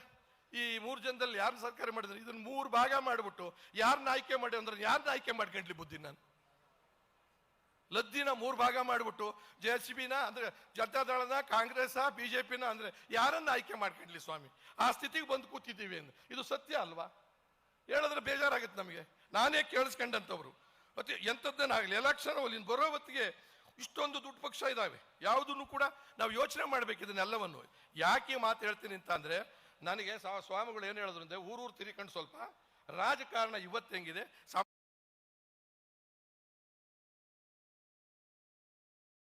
ಈ 3 ಜನದಲ್ಲಿ ಯಾರು ಸರ್ಕಾರ ಮಾಡಿದ್ರೆ ಇದನ್ನ 3 ಭಾಗ ಮಾಡಿಬಿಟ್ಟು ಯಾರನ್ನ ಆಯ್ಕೆ ಮಾಡಿ ಅಂದ್ರೆ ಯಾರನ್ನ ಆಯ್ಕೆ ಮಾಡ್ಕೊಂಡ್ಲಿ ಬುದ್ಧಿ ನಾನು ಲದ್ದಿನ 3 ಭಾಗ ಮಾಡಿಬಿಟ್ಟು JCBನ ಅಂದ್ರೆ ಜನತಾದಳನ ಕಾಂಗ್ರೆಸ್ BJPನ ಅಂದ್ರೆ ಯಾರನ್ನ ಆಯ್ಕೆ ಮಾಡ್ಕೊಂಡ್ಲಿ ಸ್ವಾಮಿ ಆ ಸ್ಥಿತಿಗೆ ಬಂದು ಕೂತಿದ್ದೀವಿ ಅಂದ್ರೆ ಇದು ಸತ್ಯ ಅಲ್ವಾ? ಹೇಳಿದ್ರೆ ಬೇಜಾರಾಗುತ್ತೆ ನಮಗೆ. ನಾನೇ ಕೇಳಿಸ್ಕೊಂಡಂಥವ್ರು ಮತ್ತೆ ಎಂಥದ್ದೇನಾಗಲಿ ಎಲೆಕ್ಷನ್ ಅಲ್ಲಿ ಬರೋ ಹೊತ್ತಿಗೆ ಇಷ್ಟೊಂದು ದುಡ್ಡು ಪಕ್ಷ ಇದಾವೆ ಯಾವುದನ್ನು ಕೂಡ ನಾವು ಯೋಚನೆ ಮಾಡ್ಬೇಕು ಇದನ್ನೆಲ್ಲವನ್ನು. ಯಾಕೆ ಮಾತು ಹೇಳ್ತೀನಿ ಅಂತ ಅಂದ್ರೆ ನನಗೆ ಸ್ವಾಮಿಗಳು ಏನು ಹೇಳಿದ್ರು ಅಂದ್ರೆ ಊರೂರು ತಿರ್ಕೊಂಡು ಸ್ವಲ್ಪ ರಾಜಕಾರಣ ಇವತ್ತು ಹೆಂಗಿದೆ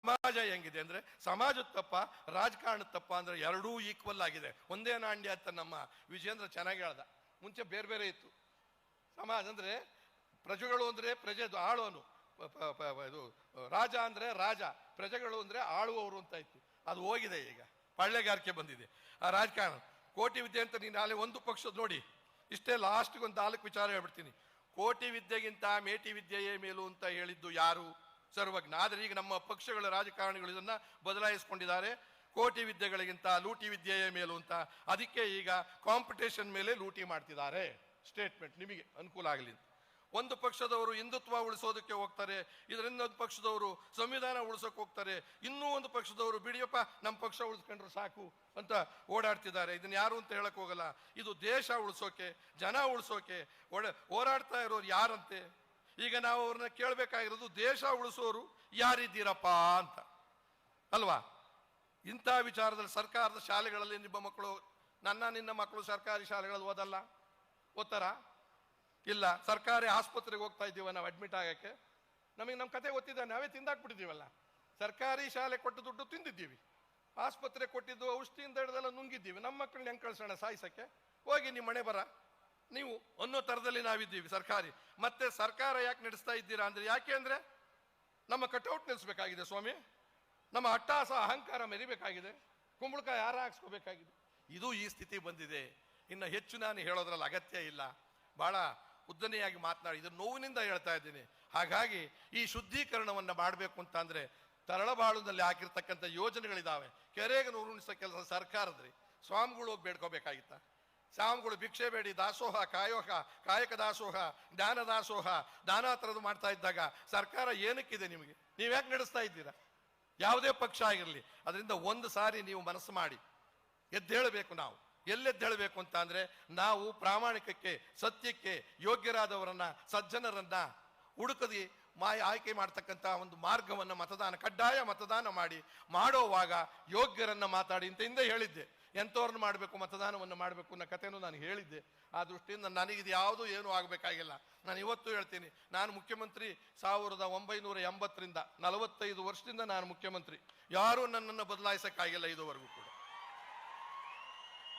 ಸಮಾಜ ಹೆಂಗಿದೆ ಅಂದ್ರೆ ಸಮಾಜದ ತಪ್ಪ ರಾಜಕಾರಣ ತಪ್ಪ ಅಂದ್ರೆ ಎರಡೂ ಈಕ್ವಲ್ ಆಗಿದೆ ಒಂದೇ ನಾಣ್ಯ ಅಂತ ನಮ್ಮ ವಿಜೇಂದ್ರ ಚೆನ್ನಾಗಿ ಹೇಳ್ದ. ಮುಂಚೆ ಬೇರೆ ಬೇರೆ ಇತ್ತು ಸಮಾಜ ಅಂದ್ರೆ ಪ್ರಜೆಗಳು ಅಂದ್ರೆ ಪ್ರಜೆ ಆಳೋನು ಇದು ರಾಜ ಅಂದ್ರೆ ರಾಜ ಪ್ರಜೆಗಳು ಅಂದ್ರೆ ಆಳುವವರು ಅಂತ ಇತ್ತು. ಅದು ಹೋಗಿದೆ ಈಗ ಪಳ್ಳೆಗಾರಿಕೆ ಬಂದಿದೆ ಆ ರಾಜಕಾರಣ. ಕೋಟಿ ವಿದ್ಯೆ ಅಂತ ನೀನು ನಾಳೆ ಒಂದು ಪಕ್ಷದ ನೋಡಿ ಇಷ್ಟೇ ಲಾಸ್ಟ್ಗೆ ಒಂದು 4 ವಿಚಾರ ಹೇಳ್ಬಿಡ್ತೀನಿ. ಕೋಟಿ ವಿದ್ಯೆಗಿಂತ ಮೇಟಿ ವಿದ್ಯೆಯೇ ಮೇಲು ಅಂತ ಹೇಳಿದ್ದು ಯಾರು? ಸರ್ವಜ್ಞ. ಆದರೆ ಈಗ ನಮ್ಮ ಪಕ್ಷಗಳ ರಾಜಕಾರಣಿಗಳು ಇದನ್ನ ಬದಲಾಯಿಸಿಕೊಂಡಿದ್ದಾರೆ. ಕೋಟಿ ವಿದ್ಯೆಗಳಿಗಿಂತ ಲೂಟಿ ವಿದ್ಯೆಯೇ ಮೇಲು ಅಂತ. ಅದಕ್ಕೆ ಈಗ ಕಾಂಪಿಟೇಷನ್ ಮೇಲೆ ಲೂಟಿ ಮಾಡ್ತಿದ್ದಾರೆ. ಸ್ಟೇಟ್ಮೆಂಟ್ ನಿಮಗೆ ಅನುಕೂಲ ಆಗಲಿ. ಒಂದು ಪಕ್ಷದವರು ಹಿಂದುತ್ವ ಉಳಿಸೋದಕ್ಕೆ ಹೋಗ್ತಾರೆ, ಇದರಿಂದ ಒಂದು ಪಕ್ಷದವರು ಸಂವಿಧಾನ ಉಳಿಸೋಕೆ ಹೋಗ್ತಾರೆ, ಇನ್ನೂ ಒಂದು ಪಕ್ಷದವರು ಬಿಡಿಯಪ್ಪ ನಮ್ಮ ಪಕ್ಷ ಉಳಿಸ್ಕೊಂಡ್ರೆ ಸಾಕು ಅಂತ ಓಡಾಡ್ತಿದ್ದಾರೆ. ಇದನ್ನ ಯಾರು ಅಂತ ಹೇಳಕ್ ಹೋಗಲ್ಲ. ಇದು ದೇಶ ಉಳಿಸೋಕೆ ಜನ ಉಳಿಸೋಕೆ ಹೋರಾಡ್ತಾ ಇರೋರು ಯಾರಂತೆ. ಈಗ ನಾವು ಅವ್ರನ್ನ ಕೇಳಬೇಕಾಗಿರೋದು ದೇಶ ಉಳಿಸೋರು ಯಾರಿದ್ದೀರಪ್ಪ ಅಂತ ಅಲ್ವಾ? ಇಂಥ ವಿಚಾರದಲ್ಲಿ ಸರ್ಕಾರದ ಶಾಲೆಗಳಲ್ಲಿ ನಿಮ್ಮ ಮಕ್ಕಳು ನಿನ್ನ ಮಕ್ಕಳು ಸರ್ಕಾರಿ ಶಾಲೆಗಳಲ್ಲಿ ಓದ್ತಾರ? ಇಲ್ಲ. ಸರ್ಕಾರಿ ಆಸ್ಪತ್ರೆಗೆ ಹೋಗ್ತಾ ಇದ್ದೀವ ನಾವು ಅಡ್ಮಿಟ್ ಆಗಕ್ಕೆ. ನಮಗೆ ನಮ್ಮ ಕತೆ ಗೊತ್ತಿದ್ದ ನಾವೇ ತಿಂದಾಕ್ಬಿಟ್ಟಿದ್ದೀವಲ್ಲ. ಸರ್ಕಾರಿ ಶಾಲೆ ಕೊಟ್ಟು ದುಡ್ಡು ತಿಂದಿದ್ದೀವಿ, ಆಸ್ಪತ್ರೆ ಕೊಟ್ಟಿದ್ದು ಔಷಧಿಯಿಂದ ಹಿಡ್ದೆಲ್ಲ ನುಂಗಿದ್ದೀವಿ. ನಮ್ಮ ಮಕ್ಕಳನ್ನ ಹೆಂಗೆ ಕಳ್ಸೋಣ ಸಾಯಿಸಕ್ಕೆ? ಹೋಗಿ ನಿಮ್ಮ ಮನೆ ಬರ ನೀವು ಅನ್ನೋ ಥರದಲ್ಲಿ ನಾವಿದ್ದೀವಿ ಸರ್ಕಾರಿ. ಮತ್ತೆ ಸರ್ಕಾರ ಯಾಕೆ ನಡೆಸ್ತಾ ಇದ್ದೀರಾ ಅಂದ್ರೆ ಯಾಕೆ ಅಂದ್ರೆ ನಮ್ಮ ಕಟೌಟ್ ನಿಲ್ಲಿಸ್ಬೇಕಾಗಿದೆ ಸ್ವಾಮಿ, ನಮ್ಮ ಅಟ್ಟಾಸ ಅಹಂಕಾರ ಮೆರಿಬೇಕಾಗಿದೆ, ಕುಂಬಳಕಾಯಿ ಹಾರ ಹಾಕ್ಸ್ಕೋಬೇಕಾಗಿದೆ. ಇದು ಈ ಸ್ಥಿತಿ ಬಂದಿದೆ. ಇನ್ನು ಹೆಚ್ಚು ನಾನು ಹೇಳೋದ್ರಲ್ಲಿ ಅಗತ್ಯ ಇಲ್ಲ. ಬಹಳ ಉದ್ದನೆಯಾಗಿ ಮಾತನಾಡಿ ಇದನ್ನು ನೋವಿನಿಂದ ಹೇಳ್ತಾ ಇದ್ದೀನಿ. ಹಾಗಾಗಿ ಈ ಶುದ್ಧೀಕರಣವನ್ನು ಮಾಡಬೇಕು ಅಂತ ಅಂದ್ರೆ ತರಳಬಾಳುನಲ್ಲಿ ಹಾಕಿರ್ತಕ್ಕಂಥ ಯೋಜನೆಗಳಿದ್ದಾವೆ. ಕೆರೆಗೆ ಉರುಣಿಸೋ ಕೆಲಸ ಸರ್ಕಾರದ್ರಿ. ಸ್ವಾಮಿಗಳು ಹೋಗಿ ಬೇಡ್ಕೋಬೇಕಾಗಿತ್ತ? ಸ್ವಾಮಿಗಳು ಭಿಕ್ಷೆ ಬೇಡಿ ದಾಸೋಹ ಕಾಯಕ ದಾಸೋಹ ಜ್ಞಾನ ದಾಸೋಹ ದಾನ ಥರದ್ದು ಮಾಡ್ತಾ ಇದ್ದಾಗ ಸರ್ಕಾರ ಏನಕ್ಕಿದೆ ನಿಮಗೆ? ನೀವ್ಯಾಕೆ ನಡೆಸ್ತಾ ಇದ್ದೀರಾ? ಯಾವುದೇ ಪಕ್ಷ ಆಗಿರಲಿ ಅದರಿಂದ ಒಂದು ಸಾರಿ ನೀವು ಮನಸ್ಸು ಮಾಡಿ ಎದ್ದೇಳಬೇಕು. ನಾವು ಎಲ್ಲೆದ್ದೇಳಬೇಕು ಅಂತ ಅಂದ್ರೆ ನಾವು ಪ್ರಾಮಾಣಿಕಕ್ಕೆ ಸತ್ಯಕ್ಕೆ ಯೋಗ್ಯರಾದವರನ್ನ ಸಜ್ಜನರನ್ನ ಹುಡುಕದಿ ಆಯ್ಕೆ ಮಾಡ್ತಕ್ಕಂಥ ಒಂದು ಮಾರ್ಗವನ್ನು ಕಡ್ಡಾಯ ಮತದಾನ ಮಾಡೋವಾಗ ಯೋಗ್ಯರನ್ನ ಮಾತಾಡಿ ಅಂತ ಹಿಂದೆ ಹೇಳಿದ್ದೆ. ಎಂಥವ್ರನ್ನ ಮಾಡಬೇಕು ಮತದಾನವನ್ನು ಮಾಡಬೇಕು ಅನ್ನೋ ಕಥೆನೂ ನಾನು ಹೇಳಿದ್ದೆ. ಆ ದೃಷ್ಟಿಯಿಂದ ನನಗಿದು ಯಾವುದು ಏನೂ ಆಗಬೇಕಾಗಿಲ್ಲ. ನಾನು ಇವತ್ತು ಹೇಳ್ತೀನಿ, ನಾನು ಮುಖ್ಯಮಂತ್ರಿ 1980ರಿಂದ 45 ವರ್ಷದಿಂದ ನಾನು ಮುಖ್ಯಮಂತ್ರಿ. ಯಾರೂ ನನ್ನನ್ನು ಬದಲಾಯಿಸಕ್ಕಾಗಿಲ್ಲ ಇದುವರೆಗೂ ಕೂಡ.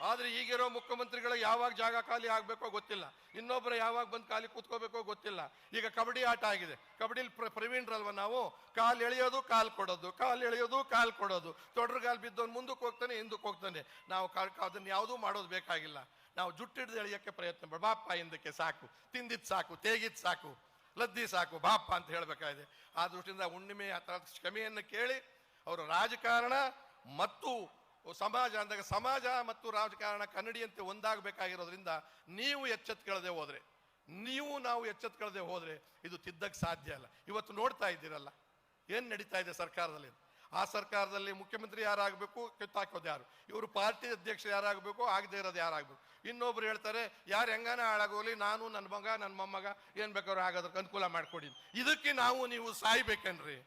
ಆದ್ರೆ ಈಗಿರೋ ಮುಖ್ಯಮಂತ್ರಿಗಳು ಯಾವಾಗ ಜಾಗ ಖಾಲಿ ಆಗ್ಬೇಕೋ ಗೊತ್ತಿಲ್ಲ, ಇನ್ನೊಬ್ಬರು ಯಾವಾಗ ಬಂದು ಖಾಲಿ ಕೂತ್ಕೋಬೇಕೋ ಗೊತ್ತಿಲ್ಲ. ಈಗ ಕಬಡ್ಡಿ ಆಟ ಆಗಿದೆ, ಕಬಡ್ಡಿಲಿ ಪ್ರವೀಣ್ರಲ್ವ ನಾವು. ಕಾಲು ಎಳೆಯೋದು ಕಾಲು ಕೊಡೋದು, ಕಾಲು ಎಳೆಯೋದು ಕಾಲು ಕೊಡೋದು, ತೊಡ್ರಗಾಲು ಬಿದ್ದವನು ಮುಂದಕ್ಕೆ ಹೋಗ್ತಾನೆ ಹಿಂದಕ್ಕೆ ಹೋಗ್ತಾನೆ. ನಾವು ಅದನ್ನ ಯಾವುದೂ ಮಾಡೋದು ಬೇಕಾಗಿಲ್ಲ. ನಾವು ಜುಟ್ಟಿಡ್ದು ಎಳೆಯೋಕ್ಕೆ ಪ್ರಯತ್ನ ಮಾಡಿ ಬಾಪ ಹಿಂದಕ್ಕೆ ಸಾಕು, ತಿಂದಿದ್ದು ಸಾಕು, ತೇಗಿದ್ದು ಸಾಕು, ಲದ್ದಿ ಸಾಕು ಬಾಪ ಅಂತ ಹೇಳಬೇಕಾಗಿದೆ. ಆ ದೃಷ್ಟಿಯಿಂದ ಹುಣ್ಣಿಮೆ ಕ್ಷಮೆಯನ್ನು ಕೇಳಿ ಅವರು ರಾಜಕಾರಣ ಮತ್ತು ಸಮಾಜ ಅಂದಾಗ ಸಮಾಜ ಮತ್ತು ರಾಜಕಾರಣ ಕನ್ನಡಿಯಂತೆ ಒಂದಾಗಬೇಕಾಗಿರೋದ್ರಿಂದ ನೀವು ಎಚ್ಚೆತ್ಕೊಳ್ಳದೆ ಹೋದ್ರೆ, ನಾವು ಎಚ್ಚೆತ್ಕೊಳ್ಳದೆ ಹೋದ್ರೆ ಇದು ತಿದ್ದಕ್ಕೆ ಸಾಧ್ಯ ಇಲ್ಲ. ಇವತ್ತು ನೋಡ್ತಾ ಇದ್ದೀರಲ್ಲ ಏನು ನಡೀತಾ ಇದೆ ಸರ್ಕಾರದಲ್ಲಿ. ಆ ಸರ್ಕಾರದಲ್ಲಿ ಮುಖ್ಯಮಂತ್ರಿ ಯಾರಾಗಬೇಕು, ಕಿತ್ತಾಕೋದು ಯಾರು, ಇವರು ಪಾರ್ಟಿ ಅಧ್ಯಕ್ಷ ಯಾರಾಗಬೇಕು, ಆಗದೆ ಇರೋದು ಯಾರಾಗಬೇಕು. ಇನ್ನೊಬ್ರು ಹೇಳ್ತಾರೆ ಯಾರು ಹೆಂಗಾನ ಹಾಳಾಗೋಲಿ, ನಾನು ನನ್ನ ಮಗ ನನ್ನ ಮೊಮ್ಮಗ ಏನು ಬೇಕಾದ್ರೂ ಆಗೋದಕ್ಕೆ ಅನುಕೂಲ ಮಾಡಿಕೊಡಿ. ಇದಕ್ಕೆ ನೀವು ಸಾಯ್ಬೇಕನ್ರಿ?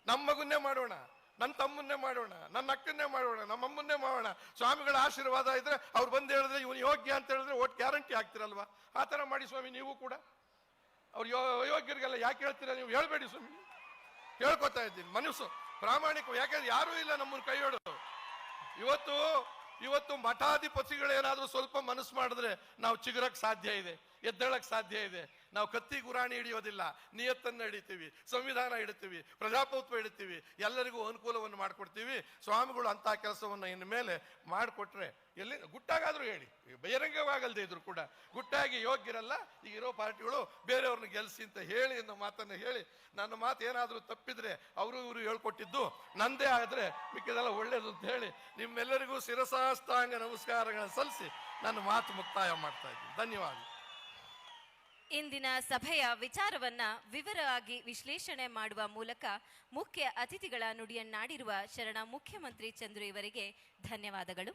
ನಮ್ಮ ಮಗನ್ನೇ ಮಾಡೋಣ, ನನ್ನ ತಮ್ಮನ್ನೇ ಮಾಡೋಣ, ನನ್ನ ಅಕ್ಕನ್ನೇ ಮಾಡೋಣ, ನಮ್ಮ ಅಮ್ಮನ್ನೇ ಮಾಡೋಣ. ಸ್ವಾಮಿಗಳ ಆಶೀರ್ವಾದ ಇದ್ರೆ ಅವ್ರು ಬಂದು ಹೇಳಿದ್ರೆ ಇವನು ಯೋಗ್ಯ ಅಂತ ಹೇಳಿದ್ರೆ ಓಟ್ ಗ್ಯಾರಂಟಿ ಆಗ್ತಿರಲ್ವಾ? ಆ ಥರ ಮಾಡಿ ಸ್ವಾಮಿ ನೀವು ಕೂಡ. ಅವ್ರು ಅಯೋಗ್ಯರಿಗೆಲ್ಲ ಯಾಕೆ ಹೇಳ್ತೀರಾ ನೀವು? ಹೇಳ್ಬೇಡಿ ಸ್ವಾಮಿ, ಹೇಳ್ಕೊತಾ ಇದ್ದೀನಿ. ಮನಸ್ಸು ಪ್ರಾಮಾಣಿಕ, ಯಾಕಂದ್ರೆ ಯಾರೂ ಇಲ್ಲ ನಮ್ಮನ್ನು ಕೈ ಹಿಡೋದು. ಇವತ್ತು ಮಠಾಧಿಪತಿಗಳೇನಾದ್ರೂ ಸ್ವಲ್ಪ ಮನಸ್ಸು ಮಾಡಿದ್ರೆ ನಾವು ಚಿಗುರಕ್ಕೆ ಸಾಧ್ಯ ಇದೆ, ಎದ್ದೇಳಕ್ಕೆ ಸಾಧ್ಯ ಇದೆ. ನಾವು ಕತ್ತಿ ಗುರಾಣಿ ಹಿಡಿಯೋದಿಲ್ಲ, ನಿಯತ್ತನ್ನು ಹಿಡಿತೀವಿ, ಸಂವಿಧಾನ ಹಿಡಿತೀವಿ, ಪ್ರಜಾಪ್ರಭುತ್ವ ಹಿಡಿತೀವಿ, ಎಲ್ಲರಿಗೂ ಅನುಕೂಲವನ್ನು ಮಾಡಿಕೊಡ್ತೀವಿ. ಸ್ವಾಮಿಗಳು ಅಂತ ಕೆಲಸವನ್ನು ಇನ್ನು ಮೇಲೆ ಮಾಡಿಕೊಟ್ರೆ ಎಲ್ಲಿ ಗುಟ್ಟಾಗಾದ್ರೂ ಹೇಳಿ, ಬಹಿರಂಗವಾಗಲ್ದೇ ಇದ್ರು ಕೂಡ ಗುಟ್ಟಾಗಿ ಯೋಗ್ಯರಲ್ಲ ಈಗಿರೋ ಪಾರ್ಟಿಗಳು ಬೇರೆಯವ್ರನ್ನ ಗೆಲ್ಲಿಸಿ ಅಂತ ಹೇಳಿ ಅನ್ನೋ ಮಾತನ್ನು ಹೇಳಿ, ನನ್ನ ಮಾತು ಏನಾದರೂ ತಪ್ಪಿದ್ರೆ ಅವರು ಇವರು ಹೇಳ್ಕೊಟ್ಟಿದ್ದು ನಂದೇ ಆದರೆ ಮಿಕ್ಕಿದೆಲ್ಲ ಒಳ್ಳೇದು ಅಂತ ಹೇಳಿ ನಿಮ್ಮೆಲ್ಲರಿಗೂ ಶಿರಸಾಷ್ಟಾಂಗ ನಮಸ್ಕಾರಗಳನ್ನು ಸಲ್ಲಿಸಿ ನನ್ನ ಮಾತು ಮುಕ್ತಾಯ ಮಾಡ್ತಾ ಇದ್ದೀನಿ. ಧನ್ಯವಾದ. ಇಂದಿನ ಸಭೆಯ ವಿಚಾರವನ್ನ ವಿವರವಾಗಿ ವಿಶ್ಲೇಷಣೆ ಮಾಡುವ ಮೂಲಕ ಮುಖ್ಯ ಅತಿಥಿಗಳ ನುಡಿಯನ್ನಾಡಿರುವ ಶರಣ ಮುಖ್ಯಮಂತ್ರಿ ಚಂದ್ರು ಇವರಿಗೆ ಧನ್ಯವಾದಗಳು.